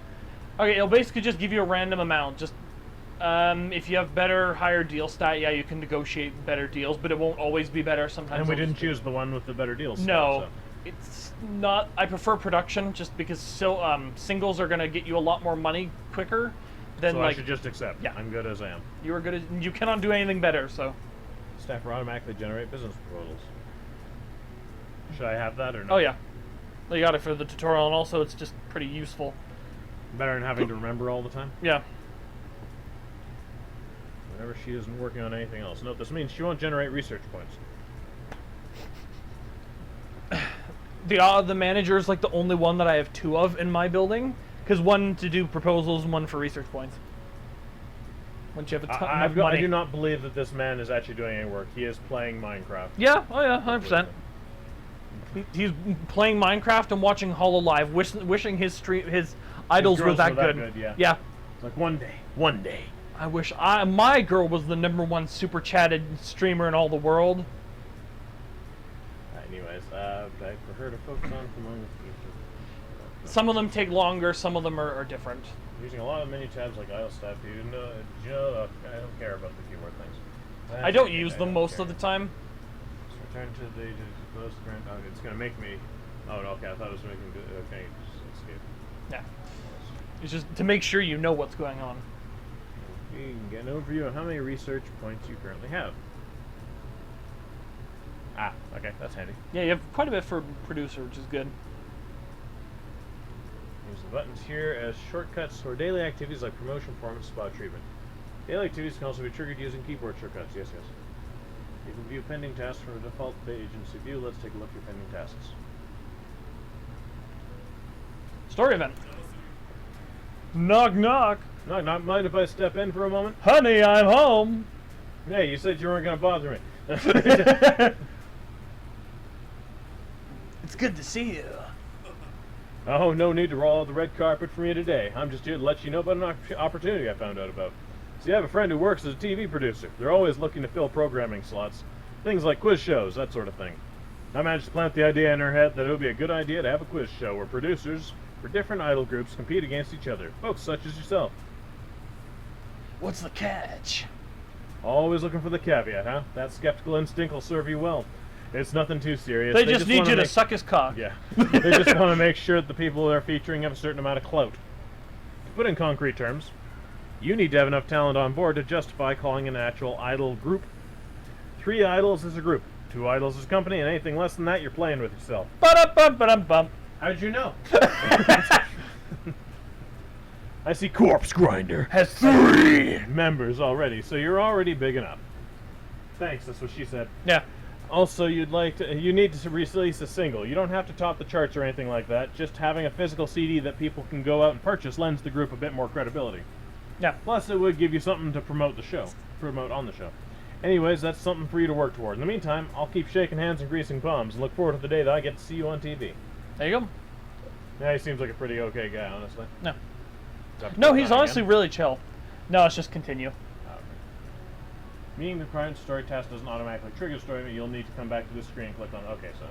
Okay, it'll basically just give you a random amount. Just, if you have better, higher deal stat, yeah, you can negotiate better deals, but it won't always be better. Sometimes. And we it'll didn't just- choose the one with the better deals. No, So. it's not. I prefer production just because singles are gonna get you a lot more money quicker than So I like should just accept. Yeah. I'm good as I am. you were good at. You cannot do anything better. So Staff will automatically generate business proposals. Should I have that or not? oh yeah, you got it for the tutorial, and also it's just pretty useful. Better than having to remember all the time? Yeah. Whenever she isn't working on anything else. Note, this means she won't generate research points. The manager is like the only one that I have two of in my building, because one to do proposals and one for research points. Once you have a ton of money. I do not believe that this man is actually doing any work. He is playing Minecraft. Yeah, oh yeah, 100%. He's playing Minecraft and watching HoloLive, wishing his idols were girls that good. Yeah. Yeah. It's like one day. I wish my girl was the #1 super chatted streamer in all the world. Anyways, I prefer to focus on among the future. Some of them take longer, some of them are different. Using a lot of menu tabs like idle stuff, you know, I don't care about the keyword things. I don't use them most of the time. Just return to the close the current. Okay, it's gonna make me. Oh no, okay, I thought it was making. Okay, just escape. Yeah. It's just to make sure you know what's going on. You can get an overview of how many research points you currently have. Ah, okay, that's handy. Yeah, you have quite a bit for producer, which is good. Use the buttons here as shortcuts for daily activities like promotion, performance, spot treatment. Daily activities can also be triggered using keyboard shortcuts. Yes, yes. You can view pending tasks from a default agency view. Let's take a look at your pending tasks. Story event. Knock knock. Knock knock. Mind if I step in for a moment? Honey, I'm home. Hey, you said you weren't going to bother me. It's good to see you. Oh, no need to roll out the red carpet for me today. I'm just here to let you know about an opportunity I found out about. See, I have a friend who works as a TV producer. They're always looking to fill programming slots. Things like quiz shows, that sort of thing. I managed to plant the idea in her head that it would be a good idea to have a quiz show where producers for different idol groups compete against each other. Folks such as yourself. What's the catch? Always looking for the caveat, huh? That skeptical instinct will serve you well. It's nothing too serious. They just need wanna you to suck his cock. Yeah. They just want to make sure that the people they're featuring have a certain amount of clout. To put in concrete terms, you need to have enough talent on board to justify calling an actual idol group. 3 idols is a group, 2 idols is a company, and anything less than that, you're playing with yourself. Ba-da-bum-ba-dum-bum. How'd you know? I see Corpse Grinder Has 3 members already, so you're already big enough. Thanks, that's what she said. Yeah. Also, you need to release a single. You don't have to top the charts or anything like that. Just having a physical CD that people can go out and purchase lends the group a bit more credibility. Yeah. Plus, it would give you something to promote on the show. Anyways, that's something for you to work toward. In the meantime, I'll keep shaking hands and greasing palms and look forward to the day that I get to see you on TV. There you go. Yeah, he seems like a pretty okay guy, honestly. No. No, he's honestly really chill. No, let's just continue. Meaning the current story task doesn't automatically trigger the story, but you'll need to come back to this screen and click on. Okay, so.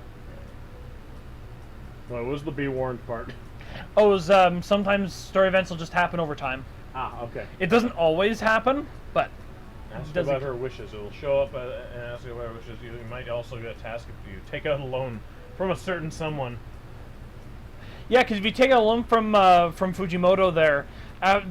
What was the be warned part? Oh, it was, sometimes story events will just happen over time. Ah, okay. It doesn't always happen, but Ask her about her wishes. It will show up and ask you about her wishes. You might also get a task if you take out a loan from a certain someone. yeah, because if you take a loan from Fujimoto there,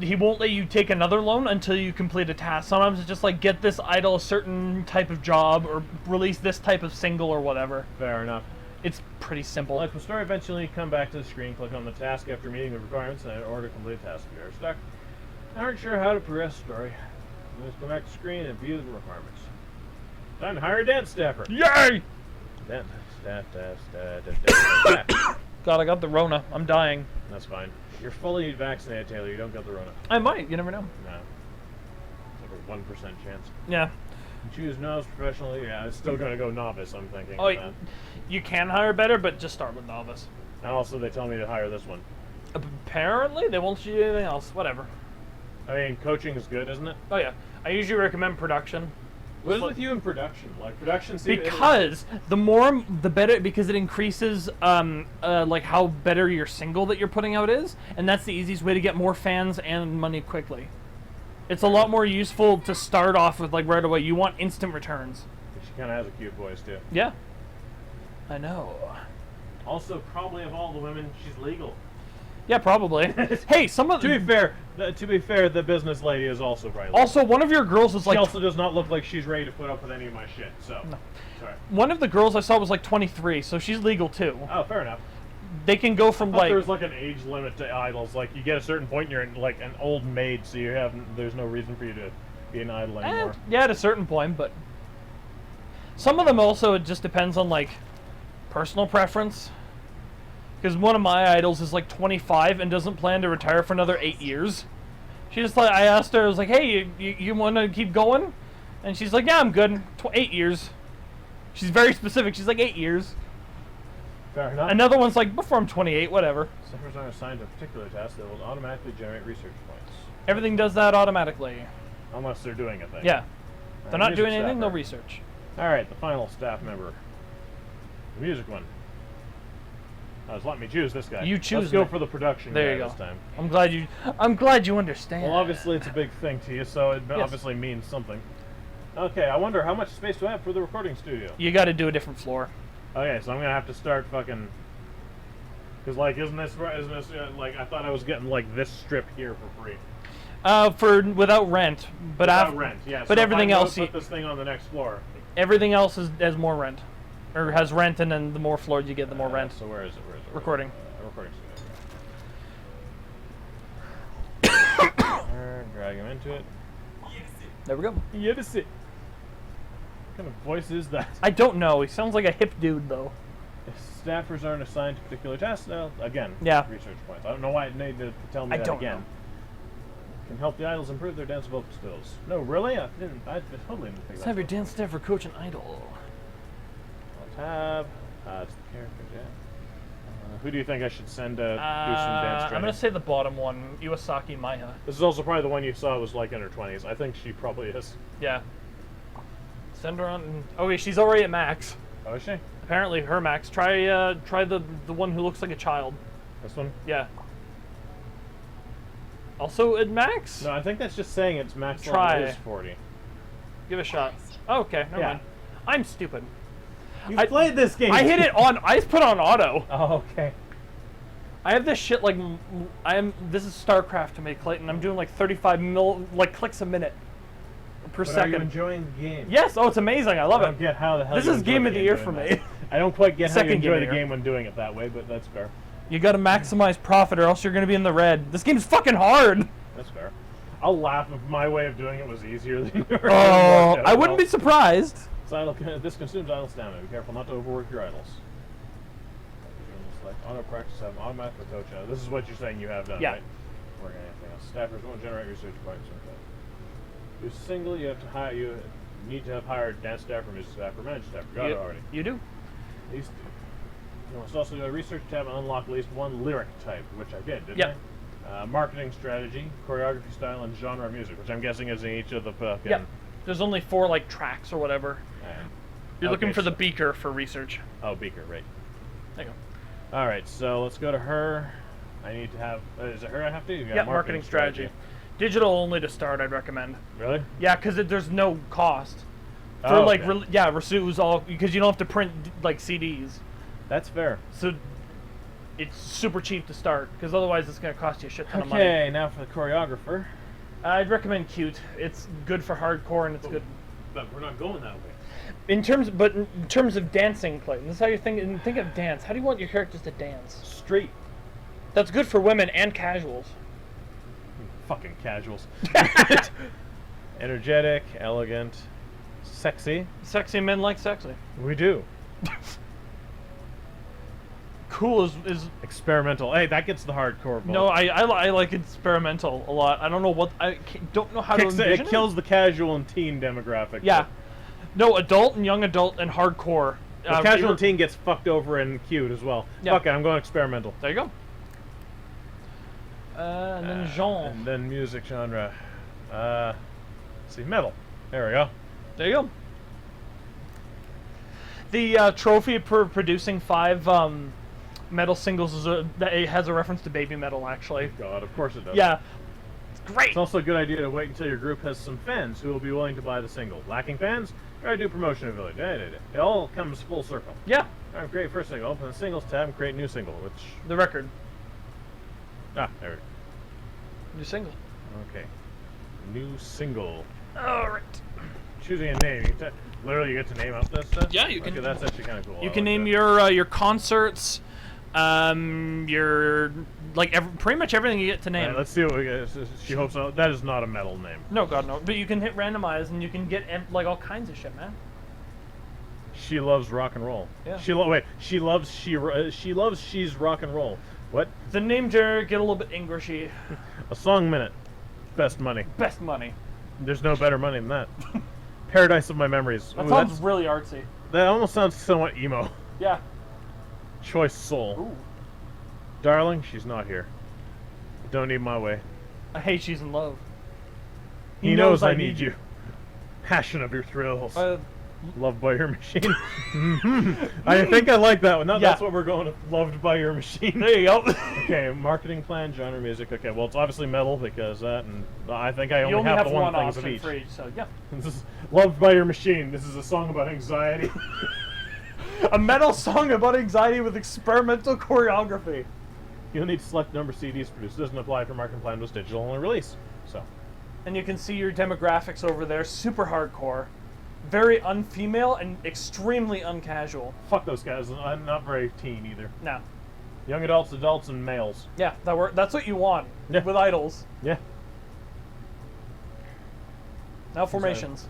he won't let you take another loan until you complete a task. Sometimes it's just like, get this idol a certain type of job or release this type of single or whatever. Fair enough. It's pretty simple. Like the story, eventually come back to the screen, click on the task after meeting the requirements, and in order to complete the task. If you're stuck, aren't sure how to progress story, just go back to the screen and view the requirements. Time to hire a dance staffer. Yay! Dance staff. God, I got the Rona. I'm dying. That's fine. You're fully vaccinated, Taylor. You don't get the Rona. I might. You never know. No. It's like a 1% chance. Yeah. Choose novice professionally. Yeah, it's still gonna go novice. I'm thinking. Oh, you can hire better, but just start with novice. And also, they tell me to hire this one. Apparently, they won't do anything else. Whatever. I mean, coaching is good, isn't it? Oh yeah. I usually recommend production. What is with you in production? Like production? Because the better, because it increases like how better your single that you're putting out is, and that's the easiest way to get more fans and money quickly. It's a lot more useful to start off with, like, right away. You want instant returns. She kind of has a cute voice too. Yeah. I know. Also, probably of all the women, she's legal. Yeah, probably. Hey, some of To be fair, the business lady is also right. Also, one of your girls was she like. also does not look like she's ready to put up with any of my shit. So. No. Sorry. One of the girls I saw was like 23, so she's legal too. Oh, fair enough. They can go from like. There's like an age limit to idols. Like you get a certain point, you're like an old maid, so there's no reason for you to be an idol anymore. Yeah, at a certain point, but some of them also, it just depends on like personal preference. Because one of my idols is like 25 and doesn't plan to retire for another 8 years. She just like, I asked her, I was like, hey, you want to keep going? And she's like, yeah, I'm good. 8 years. She's very specific. She's like 8 years. Fair enough. Another one's like, before I'm 28, whatever. Staffers are assigned to a particular task that will automatically generate research points. Everything does that automatically. Unless they're doing a thing. Yeah. They're not doing anything, staffer. no research. Alright, the final staff member. The music one. Just let me choose this guy. You choose. Let's go me. for the production There guy you go. this time. I'm glad you understand. Well, obviously it's a big thing to you, so it Yes. obviously means something. Okay, I wonder how much space do I have for the recording studio? You got to do a different floor. Okay, so I'm gonna have to start fucking. Cause like, isn't this like I thought I was getting like this strip here for free? For without rent, but Without rent, yeah. But so everything if I else, put this thing on the next floor. everything else has more rent, or has rent, and then the more floors you get, the more rent. So where is it? Recording. Recording studio. Drag him into it. There we go. Yes. What kind of voice is that? I don't know. He sounds like a hip dude, though. If staffers aren't assigned to particular tasks, now, again, Yeah. research points. I don't know why it needed to tell me I that don't again. know. Can help the idols improve their dance vocal skills. No, really? I totally didn't think Let's that. have your dance staff for coach and idol. Tab. It's the characters, yeah. Who do you think I should send to do some dance training? I'm gonna say the bottom one, Iwasaki Maya. This is also probably the one you saw was like in her 20s. I think she probably is. Yeah. Send her on. Oh wait, she's already at max. Oh, is she? Apparently, her max. Try the one who looks like a child. This one? Yeah. Also at max. No, I think that's just saying its max Try. level is 40. Give it a shot. Oh, okay, never Yeah. mind. I'm stupid. You played this game. I hit it on. I just put on auto. Oh, okay. I have this shit like This is StarCraft to me, Clayton. I'm doing like 35 clicks a minute per But second. are you enjoying the game? Yes. Oh, it's amazing. I love I it. don't get how the hell This you is enjoy game of the year doing for that. me. I don't quite get how Second you enjoy game the of the year. game when doing it that way, but that's fair. You gotta maximize profit, or else you're gonna be in the red. This game's fucking hard. That's fair. I'll laugh if my way of doing it was easier than yours. Oh, I wouldn't be surprised. This consumes idle stamina. Be careful not to overwork your idols. Select auto practice, have automatic Matocha. This is what you're saying you have done, Yeah. right? Work on anything else. Staffers won't generate research points. Okay. Do single, you have to hire. You need to have hired dance staff or music staff or managed staff. Got it already. You do. These two. You must also do a research tab and unlock at least one lyric type, which I did, didn't Yep. I? Marketing strategy, choreography style, and genre of music, which I'm guessing is in each of the fucking... Yeah. There's only 4 like tracks or whatever. You're looking Okay, for the so- beaker for research. Oh, Beaker, right. There you go. Alright, so let's go to her. I need to have... is it her I have to? Yeah, marketing strategy. Digital only to start, I'd recommend. Really? Yeah, because there's no cost. For Oh, like, okay. Rasu's all, because you don't have to print like CDs. That's fair. So it's super cheap to start, because otherwise it's going to cost you a shit ton of money. Okay, now for the choreographer. I'd recommend Cute. It's good for hardcore and it's good. But we're not going that way. In terms of dancing, Clayton, this is how you think of dance. How do you want your characters to dance? Straight. That's good for women and casuals. Fucking casuals. Energetic, elegant, sexy. Sexy men like sexy. We do. Cool is Experimental. Hey, that gets the hardcore vote. no. I like experimental a lot. I don't know what don't know how to envision It kills the casual and teen demographic. Yeah, no, adult and young adult and hardcore. The casual and teen gets fucked over and cute as well. Yeah. Fuck it, I'm going experimental. There you go. And then genre. And then music genre. Let's see, metal. There we go. There you go. The trophy for producing 5 metal singles it has a reference to baby metal, actually. God, of course it does. Yeah, it's great. It's also a good idea to wait until your group has some fans who will be willing to buy the single. Lacking fans? Try to do promotion of Village. It all comes full circle. Yeah, Alright, create first single. Open the singles tab and create new single, which... the record. Ah, there we go. New single. Okay. New single. All right. Choosing a name. Literally, you get to name up this stuff? Yeah, you can- Okay, that's actually kind of cool. You I can like name that. your concerts, your pretty much everything you get to name. Alright, let's see what we get. She hopes so. That is not a metal name. No, God, no. But you can hit randomize and you can get like all kinds of shit, man. She loves rock and roll. Yeah. She loves she's rock and roll. What? The name generic get a little bit Englishy. A song minute. Best money. Best money. There's no better money than that. Paradise of my memories. That Ooh, sounds really artsy. that almost sounds somewhat emo. Yeah. Choice soul. Ooh. Darling, she's not here. Don't need my way. I hate she's in love. He knows I need you. Passion of your thrills. Loved by your machine. I think I like that one. No, Yeah. That's what we're going with. Loved by your machine. There you go. Okay, marketing plan, genre, music. Okay, well, it's obviously metal because that, and I think I You only have the one things of option each. for each, so yeah. This is Loved by Your Machine. This is a song about anxiety. A metal song about anxiety with experimental choreography. You'll need to select number of CDs produced. Doesn't apply for marketing plan was digital only release. So, And you can see your demographics over there. Super hardcore. Very unfemale and extremely uncasual. fuck those guys. I'm not very teen either. No. Young adults, adults, and males. Yeah, that's what you want Yeah. with idols. Yeah. Now formations.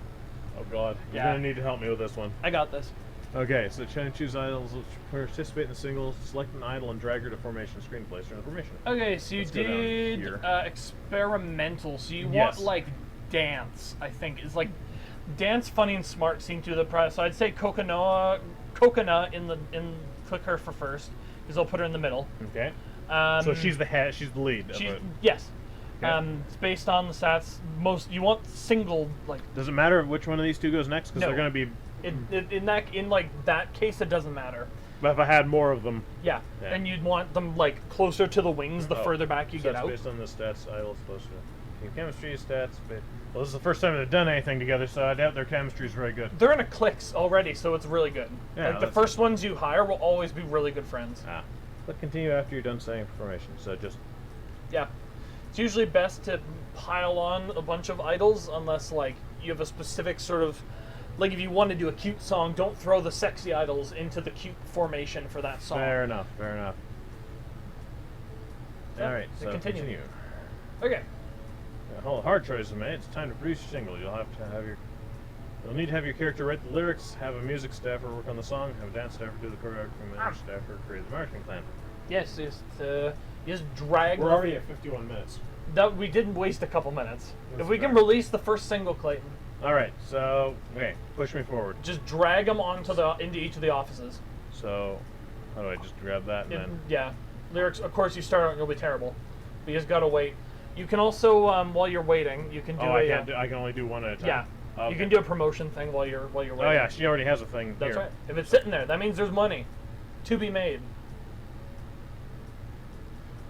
Oh god, you're Yeah. gonna need to help me with this one. I got this. Okay, so try and choose idols which participate in the singles, select an idol and drag her to formation screen place in the formation. Okay, so you Let's go down did here. experimental. So you Yes. want like dance, I think. It's like dance, funny and smart seem to the press. So I'd say coconut in click her for first, because I'll put her in the middle. Okay. Um, So she's the head, she's the lead of she's, it. yes. Okay. It's based on the stats. Most you want single like Does it matter which one of these two goes next? Because No. they're gonna be. in like that case it doesn't matter. But if I had more of them. Yeah. Yeah. And you'd want them like closer to the wings the further back you get stats out. based on the stats, idols close to chemistry stats. Well, this is the first time they've done anything together, so I doubt their chemistry is very good. They're in a cliques already, so it's really good. Yeah, Like the that's first ones you hire will always be really good friends. Ah. But continue after you're done setting formation. So just. Yeah. It's usually best to pile on a bunch of idols unless like you have a specific sort of like if you want to do a cute song, don't throw the sexy idols into the cute formation for that song. Fair enough. Fair enough. Yeah, All right. So continue. Okay. Hard choices made. It's time to produce your single. You'll need to have your character write the lyrics, have a music staffer work on the song, have a dance staffer do the choreography, and a staffer create the marketing plan. Yes, just drag. We're already at 51 minutes. That we didn't waste a couple minutes. That's If we can fair. release the first single, Clayton, All right. So okay, push me forward. just drag them into each of the offices. So how do I just grab that and then? Yeah, lyrics. Of course, you start out and you'll be terrible. But you just gotta wait. You can also, while you're waiting, you can do I a. can't. I can only do one at a time. Yeah. Okay. You can do a promotion thing while you're waiting. Oh yeah, she already has a thing That's here. right. If it's sitting there, that means there's money to be made.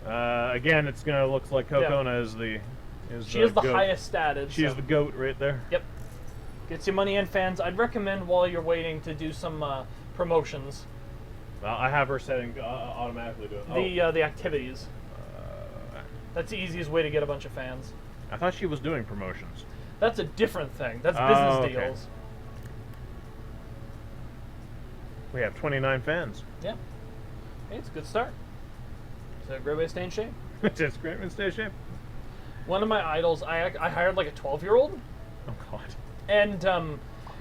Again, it's gonna look like Kokona is the. She is the goat. highest status. She is the goat right there. Yep. Gets you money and fans. I'd recommend while you're waiting to do some promotions. Well, I have her setting automatically do it. The activities. That's the easiest way to get a bunch of fans. I thought she was doing promotions. That's a different thing. That's business okay. deals. We have 29 fans. Yeah. Hey, it's a good start. It's a great way to stay in shape. It's great in stay shape. One of my idols, I hired like a 12-year-old, Oh god. and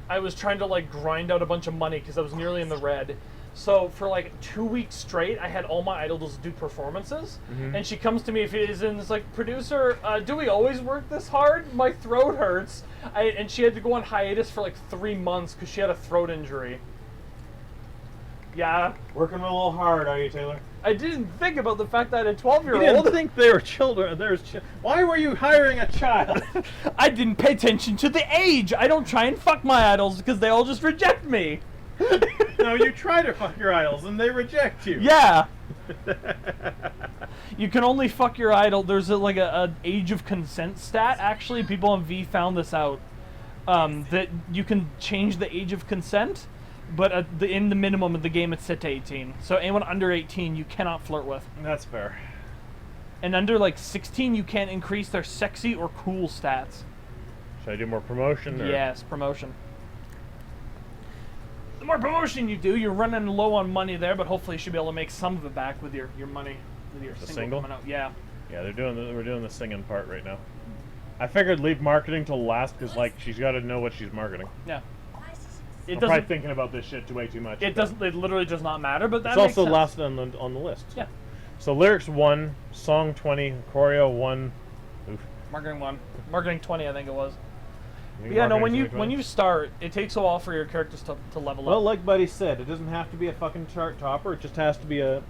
I was trying to like grind out a bunch of money because I was nearly in the red. So for like 2 weeks straight, I had all my idols do performances, and she comes to me if it is and it's like, producer, do we always work this hard? My throat hurts. And she had to go on hiatus for like 3 months because she had a throat injury. Yeah, Working a little hard, are you, Taylor? I didn't think about the fact that I had a You 12-year-old. didn't think they were children. Why were you hiring a child? I didn't pay attention to the age. I don't try and fuck my idols because they all just reject me. No, you try to fuck your idols and they reject you. Yeah. You can only fuck your idol. There's like a age of consent stat. Actually, people on V found this out. That you can change the age of consent, but in the minimum of the game it's set to 18. So anyone under 18 you cannot flirt with. That's fair. And under like 16 you can't increase their sexy or cool stats. Should I do more promotion? Or? Yes, promotion. The more promotion you do, you're running low on money there, but hopefully you should be able to make some of it back with your money, with your single? coming out. Yeah. Yeah, we're doing the singing part right now. I figured leave marketing till last because like she's got to know what she's marketing. Yeah. It I'm probably doesn't. thinking about this shit way too much. It doesn't. It literally does not matter. But that It's makes also sense. last on the list. Yeah. So lyrics 1, song 20, choreo 1. Oof. Marketing 1, marketing 20, I think it was. You But think yeah, no. marketing's When you start, it takes a while for your characters to level Well, up. like Buddy said, it doesn't have to be a fucking chart topper. It just has to be a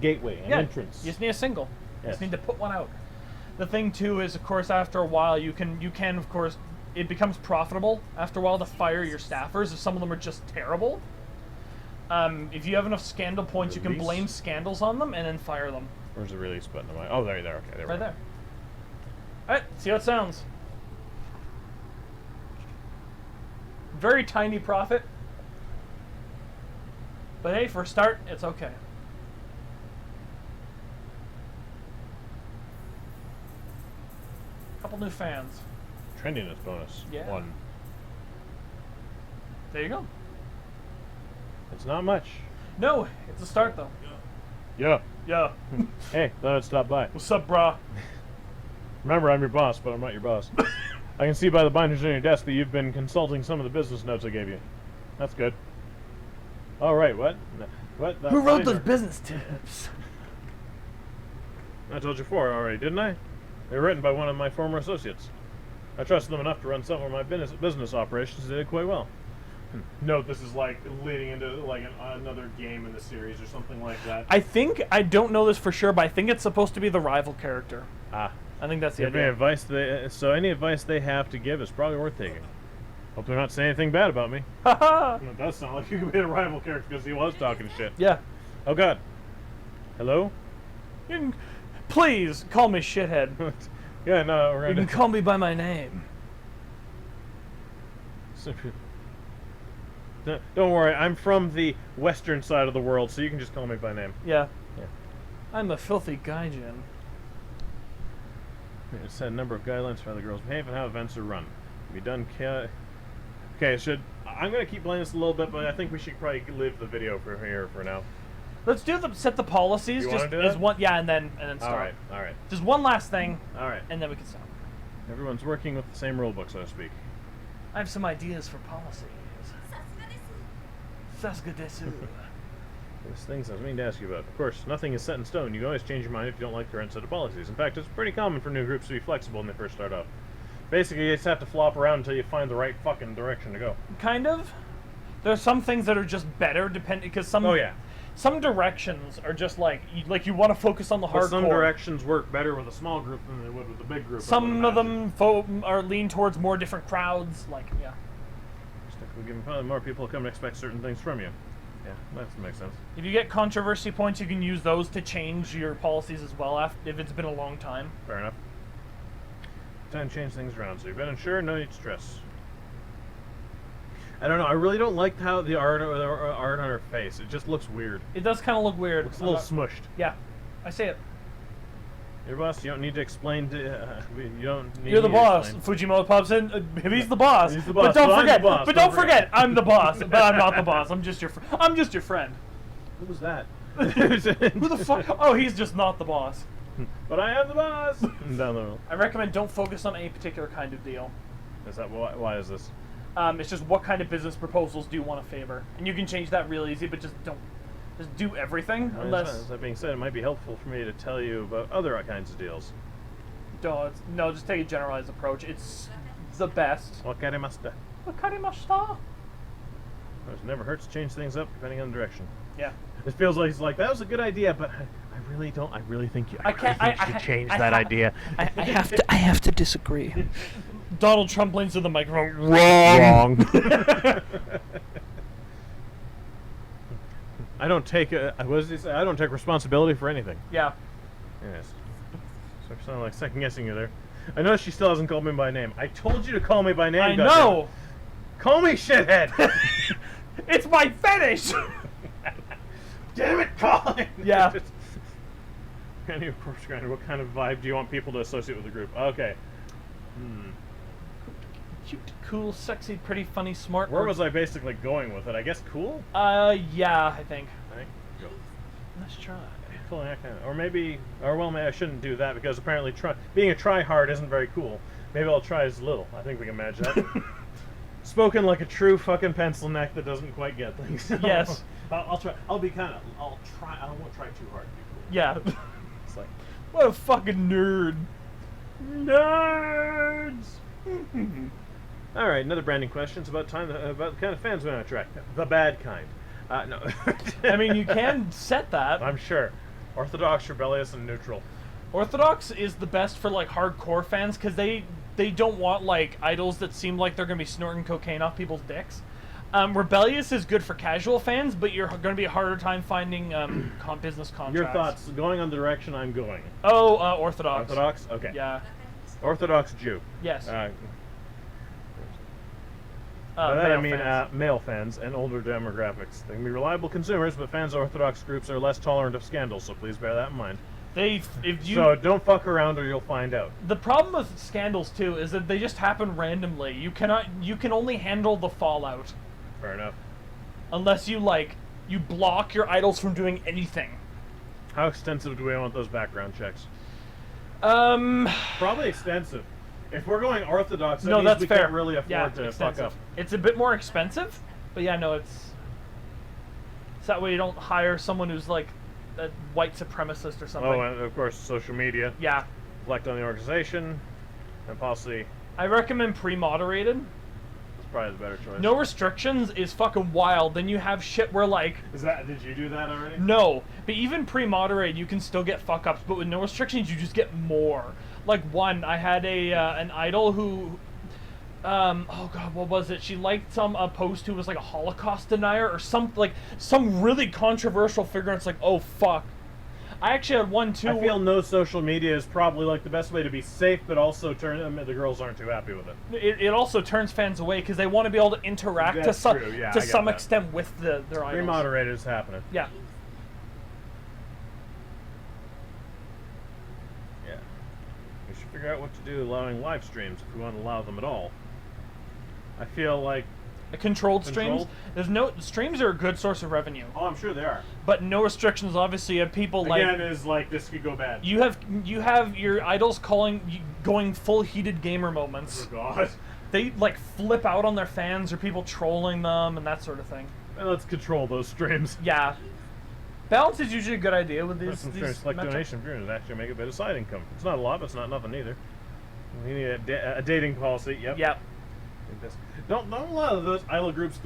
gateway, an Yeah, entrance. You just need a single. You Yes. just need to put one out. The thing too is, of course, after a while, you can of course, it becomes profitable after a while to fire your staffers if some of them are just terrible. If you have enough scandal points, you can Release? blame scandals on them and then fire them. Where's the release button? Oh, there. Okay, there. we Right go. there. Alright, see how it sounds. Very tiny profit. But hey, for a start, it's okay. Couple new fans. Trendiness bonus. Yeah. 1. There you go. It's not much. No, it's a start though. Yeah. Yeah. Hey, thought I'd stop by. What's up, brah? Remember, I'm your boss, but I'm not your boss. I can see by the binders on your desk that you've been consulting some of the business notes I gave you. That's good. All right, what? What? Who wrote those business tips? I told you before already, didn't I? They were written by one of my former associates. I trusted them enough to run some of my business operations. They did quite well. Note, this is like leading into like another game in the series or something like that. I don't know this for sure, but I think it's supposed to be the rival character. Ah. I think that's the Any idea. any advice they have to give is probably worth taking. Hope they're not saying anything bad about me. Haha! It does sound like you could be a rival character because he was talking shit. Yeah. Oh god. Hello? You can, please call me shithead. Yeah, no, we're You gonna... can call me by my name. Don't worry, I'm from the western side of the world, so you can just call me by name. Yeah. Yeah. I'm a filthy gaijin. It set a number of guidelines for how the girls behave and how events are run. Be done. Okay, I'm gonna keep playing this a little bit, but I think we should probably leave the video for here for now. Let's set the policies. You just wanna do as that? one, yeah, and then start. All right, Just one last thing, all right. and then we can stop. Everyone's working with the same rule book, so to speak. I have some ideas for policies. Sasuga desu. There's things I was meaning to ask you about. Of course, nothing is set in stone. You can always change your mind if you don't like the current set of policies. In fact, it's pretty common for new groups to be flexible when they first start off. Basically, you just have to flop around until you find the right fucking direction to go. Kind of. There's some things that are just better, because some. Oh yeah. Some directions are just like you want to focus on the hardcore. But some directions work better with a small group than they would with a big group. Some of them are lean towards more different crowds. Like, yeah. We're giving probably more people come to expect certain things from you. Yeah, that makes sense. If you get controversy points, you can use those to change your policies as well if it's been a long time. Fair enough. Time to change things around, so you've been insured, no need to stress. I don't know, I really don't like how the art on her face. It just looks weird. It does kind of look weird. It's a little smushed. Yeah, I say it. You're the boss, you don't need to explain to... you don't need You're the me boss. to explain. Fujimoto pops in. He's the boss. He's the boss. But don't So I'm forget. the boss. But Don't don't forget. I'm the boss. But I'm not the boss. I'm just your. I'm just your friend. Who was that? Who the fuck? Oh, he's just not the boss. But I am the boss! Down the middle. I recommend don't focus on a particular kind of deal. Is that why is this? It's just what kind of business proposals do you want to favor, and you can change that real easy. But just don't. Just do everything unless. That being said, it might be helpful for me to tell you about other kinds of deals. No, just take a generalized approach. It's the best. Wakarimashita. Wakarimashita. It never hurts to change things up depending on the direction. Yeah. It feels like he's like, that was a good idea, but I really don't. I really think you. I can't. I should change that idea. I have to disagree. Donald Trump leans to the microphone. Wrong. I don't take. What does he say? I don't take responsibility for anything. Yeah. Yes. So I sound like second guessing you there. I know she still hasn't called me by name. I told you to call me by name. I know. Call me shithead. It's my fetish. Damn it, Colin! Yeah. Any of course, Grinder, what kind of vibe do you want people to associate with the group? Okay. Cute, cool, sexy, pretty, funny, smart. Where was I basically going with it? I guess cool? Yeah, I think. Alright, go. Let's try. Cool, yeah, kinda. Or maybe I shouldn't do that because apparently being a try-hard isn't very cool. Maybe I'll try as little. I think we can manage that. Spoken like a true fucking pencil neck that doesn't quite get things. Yes. I'll try. I won't try too hard to be cool. Yeah. It's like, What a fucking nerd. Nerds. all right, another branding question. It's about the kind of fans we want to attract. The bad kind. No. I mean, you can set that. I'm sure. Orthodox, rebellious, and neutral. Orthodox is the best for like hardcore fans because they don't want like idols that seem like they're gonna be snorting cocaine off people's dicks. Rebellious is good for casual fans, but you're going to be a harder time finding business contracts. Your thoughts going on the direction I'm going? Oh, Orthodox. Orthodox? Okay. Yeah. Orthodox Jew. Yes. By that I mean fans. male fans and older demographics. They can be reliable consumers, but fans of Orthodox groups are less tolerant of scandals, so please bear that in mind. So don't fuck around or you'll find out. The problem with scandals too is that they just happen randomly. You can only handle the fallout. Fair enough. Unless you block your idols from doing anything. How extensive do we want those background checks? Probably Probably extensive. If we're going orthodox, that No, means that's we fair. can't really afford Yeah, to expensive. fuck up. It's a bit more expensive, but yeah, no, it's that way you don't hire someone who's like a white supremacist or something. Oh, and of course, social media. Yeah, Reflect on the organization, and policy. I recommend pre-moderated. It's probably the better choice. No restrictions is fucking wild. Then you have shit where like Did you do that already? no, but even pre-moderated you can still get fuck ups, but with no restrictions you just get more. Like I had an idol who oh god, what was it? She liked a post who was like a Holocaust denier or some really controversial figure. And it's like, oh fuck. I actually had one too. I feel no social media is probably like the best way to be safe, but also the girls aren't too happy with it. It also turns fans away because they want to be able to interact That's to true, yeah, I to get some that. extent with their idols. Pre-moderated is happening. Yeah. Yeah. We should figure out what to do allowing live streams if we want to allow them at all. I feel like Controlled streams. Controlled? Streams are a good source of revenue, oh, I'm sure they are. but no restrictions. Obviously, you have people Again, like is like this could go bad. you have your idols going full heated gamer moments. Oh God. They like flip out on their fans or people trolling them and that sort of thing. And let's control those streams. Yeah, balance is usually a good idea with these. Some these streams like metrics. donation viewers actually make a bit of side income. It's not a lot, but it's not nothing either. We need a dating policy. Yep. Yep. Don't a lot of those idol groups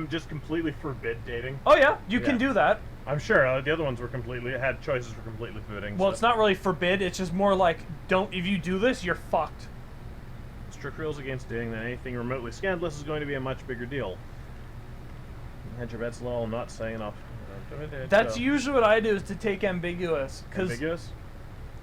just completely forbid dating? Oh yeah, you can Yeah. do that. I'm sure the other ones had choices for completely forbidding. Well, so. it's not really forbid. It's just more like if you do this, you're fucked. Strict rules against dating than anything remotely scandalous is going to be a much bigger deal. Hedge your bets low. I'm not saying enough. That's usually what I do is to take ambiguous because ambiguous.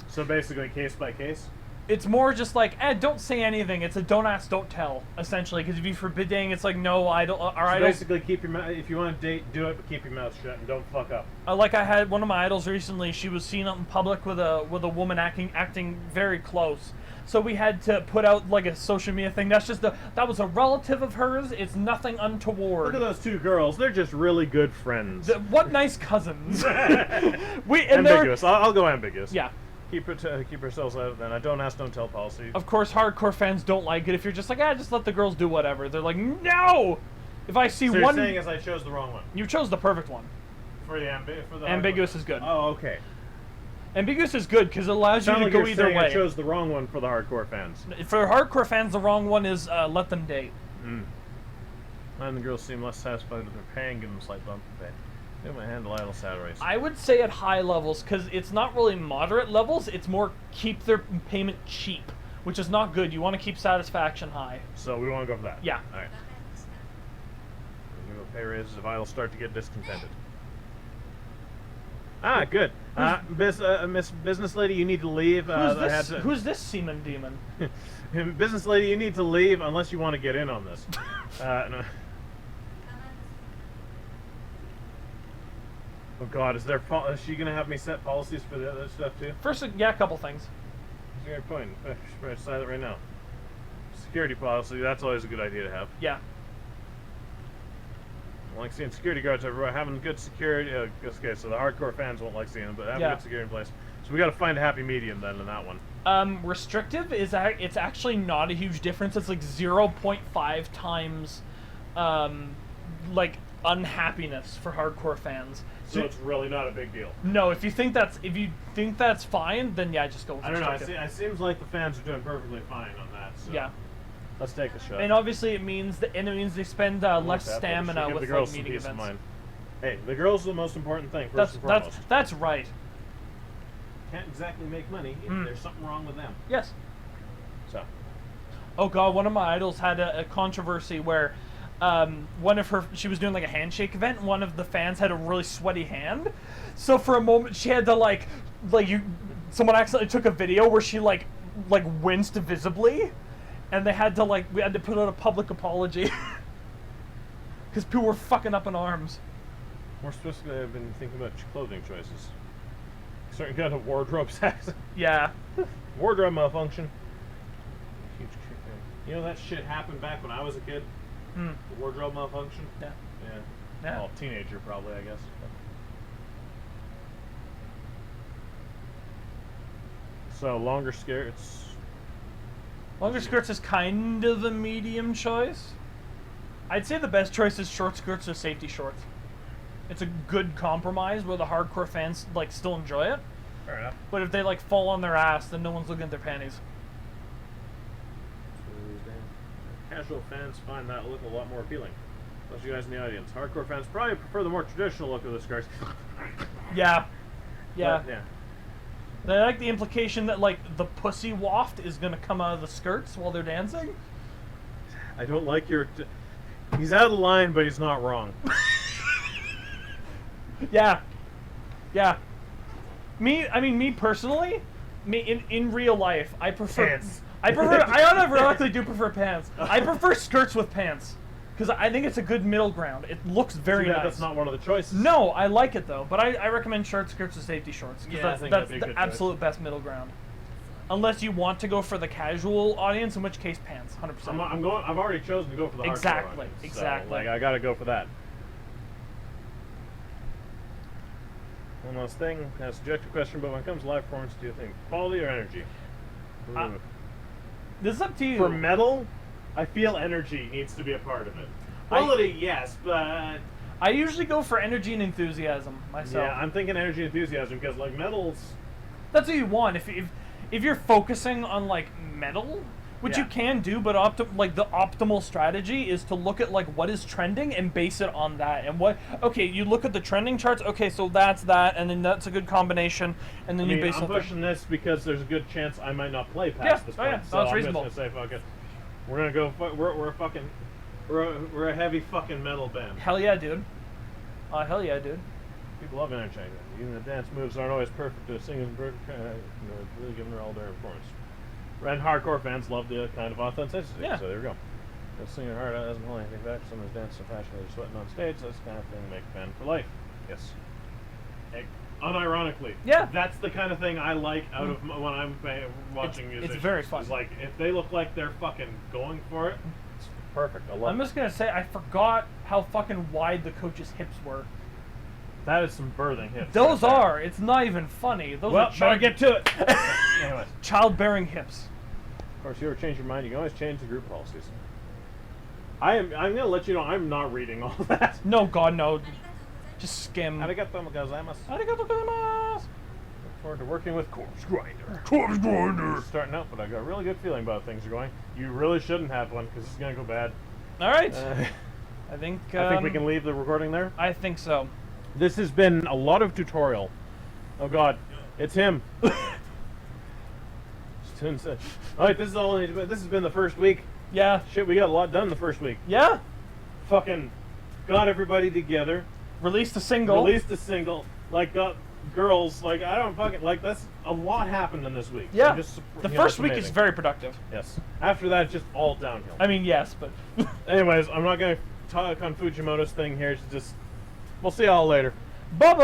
So basically, case by case. it's more just like, don't say anything. It's a don't ask, don't tell, essentially. Because if you forbid dating, it's like, no, our So idols. basically, keep your mouth. If you want to date, do it, but keep your mouth shut and don't fuck up. Like I had one of my idols recently. She was seen out in public with a woman acting very close. So we had to put out like a social media thing. That was a relative of hers. It's nothing untoward. Look at those two girls. They're just really good friends. What nice cousins. Ambiguous. I'll go ambiguous. Yeah. Keep ourselves out of that. I don't ask, don't tell policy. Of course, hardcore fans don't like it if you're just like, just let the girls do whatever. They're like, no! If I see So one... you're saying is I chose the wrong one. You chose the perfect one. For the Ambiguous is good. Oh, okay. Ambiguous is good because it allows you Sound to like go you're either saying way. I chose the wrong one for the hardcore fans. For hardcore fans, the wrong one is let them date. And the girls seem less satisfied with their pay and give them a slight bump in pay. Give them a handle idle salaries. I would say at high levels because it's not really moderate levels. It's more keep their payment cheap, which is not good. You want to keep satisfaction high. So we want to go for that. Yeah. All right. We'll pay raises if idols start to get discontented. Ah, good. Miss Business Lady, you need to leave. Who's this semen demon? Business Lady, you need to leave unless you want to get in on this. No. Oh God, is she gonna have me set policies for the other stuff too? First, a couple things. That's a good point. I should probably decide that right now. Security policy, that's always a good idea to have. Yeah. I like seeing security guards everywhere, having good security. Okay, so the hardcore fans won't like seeing them, but having good security in place. So we got to find a happy medium then in that one. Restrictive it's actually not a huge difference. It's like 0.5 times, like unhappiness for hardcore fans. So it's really not a big deal. No, if you think that's fine, then yeah, just go with I don't know. restrictive. It seems like the fans are doing perfectly fine on that. So Yeah. Let's take a shot. And obviously it means they spend less stamina give with the girls like, some meeting peace of events. mind. Hey, the girls are the most important thing. First and foremost. That's right. Can't exactly make money if there's something wrong with them. Yes. So. Oh god, one of my idols had a controversy where she was doing like a handshake event and one of the fans had a really sweaty hand. So for a moment she had to someone accidentally took a video where she like winced visibly and we had to put out a public apology because people were fucking up in arms. More specifically, I've been thinking about clothing choices. Certain kind of wardrobe sex. Yeah. Wardrobe malfunction. Huge kick there. You know that shit happened back when I was a kid? The wardrobe malfunction? Yeah. Yeah. Well, teenager probably, I guess. So longer skirts. Longer skirts is kind of the medium choice. I'd say the best choice is short skirts or safety shorts. It's a good compromise where the hardcore fans like still enjoy it. Fair enough. But if they like fall on their ass, then no one's looking at their panties. Casual fans find that look a lot more appealing. Most of you guys in the audience. Hardcore fans probably prefer the more traditional look of the skirts. Yeah. Yeah. But, yeah. I like the implication that like the pussy waft is gonna come out of the skirts while they're dancing. I don't like your... He's out of line, but he's not wrong. Yeah. Yeah. Me personally, in real life, I prefer Pants. I unironically do prefer pants. I prefer skirts with pants because I think it's a good middle ground. It looks very nice. That's not one of the choices. No, I like it though, but I recommend short skirts with safety shorts because Yeah, I think that's that'd be a the good absolute choice. best middle ground. Unless you want to go for the casual audience, in which case pants, 100%. I'm going. I've already chosen to go for the hardcore Exactly, audience, exactly. So, like, I gotta go for that. One last thing, a subjective question, but when it comes to live performance, do you think quality or energy? Ooh. This is up to you. For metal, I feel energy needs to be a part of it. Quality, yes, but I usually go for energy and enthusiasm myself. yeah, I'm thinking energy and enthusiasm because like metals. That's what you want. If you're focusing on like metal, which you Yeah. can do, but like the optimal strategy is to look at like what is trending and base it on that. And okay, you look at the trending charts. Okay, so that's that, and then that's a a combination, and then I mean, you base I'm it. pushing this because there's a good chance I might not play past Yeah, this oh point. yeah, So that's I'm reasonable. just gonna say fuck it. We're gonna go. We're a heavy fucking metal band. Hell yeah, dude. Hell yeah, dude. People love energy. Even the dance moves aren't always perfect. The singing, really giving her all their performance. And hardcore fans love the kind of authenticity. Yeah. So there we go. The singing hard doesn't hold anything back. Someone's dancing so passionately, they're sweating on stage. That's the kind of thing make a fan for life. Yes. Unironically. Yeah. That's the kind of thing I like out of when I'm watching It's musicians. very fun. It's like if they look like they're fucking going for it, it's perfect. I love I'm it. just gonna say I forgot how fucking wide the coach's hips were. That is some birthing hips. Those right there. are. It's not even funny. Those Well, are better get to it. Anyways. childbearing hips. Of course, you ever change your mind, you can always change the group policies. I'm gonna let you know I'm not reading all that. No, God, no. Just skim. Arigato gozaimasu. Arigato gozaimasu. Look forward to working with Corpse Grinder. Corpse Grinder! Starting out, but I got a really good feeling about how things are going. You really shouldn't have one, because this is gonna go bad. Alright. I I think we can leave the recording there. I think so. This has been a lot of tutorial. Oh god, it's him. Alright, this has been the first week. Yeah. Shit, we got a lot done the first week. Yeah. Fucking got everybody together. Released a single. Released a single. Like, got girls. Like, I don't fucking... Like, that's... A lot happened in this week. Yeah. Just, The you know, first it's week is amazing. very productive. Yes. After that, it's just all downhill. I mean, yes, but Anyways, I'm not going to talk on Fujimoto's thing here. It's just... We'll see y'all later. Bye-bye.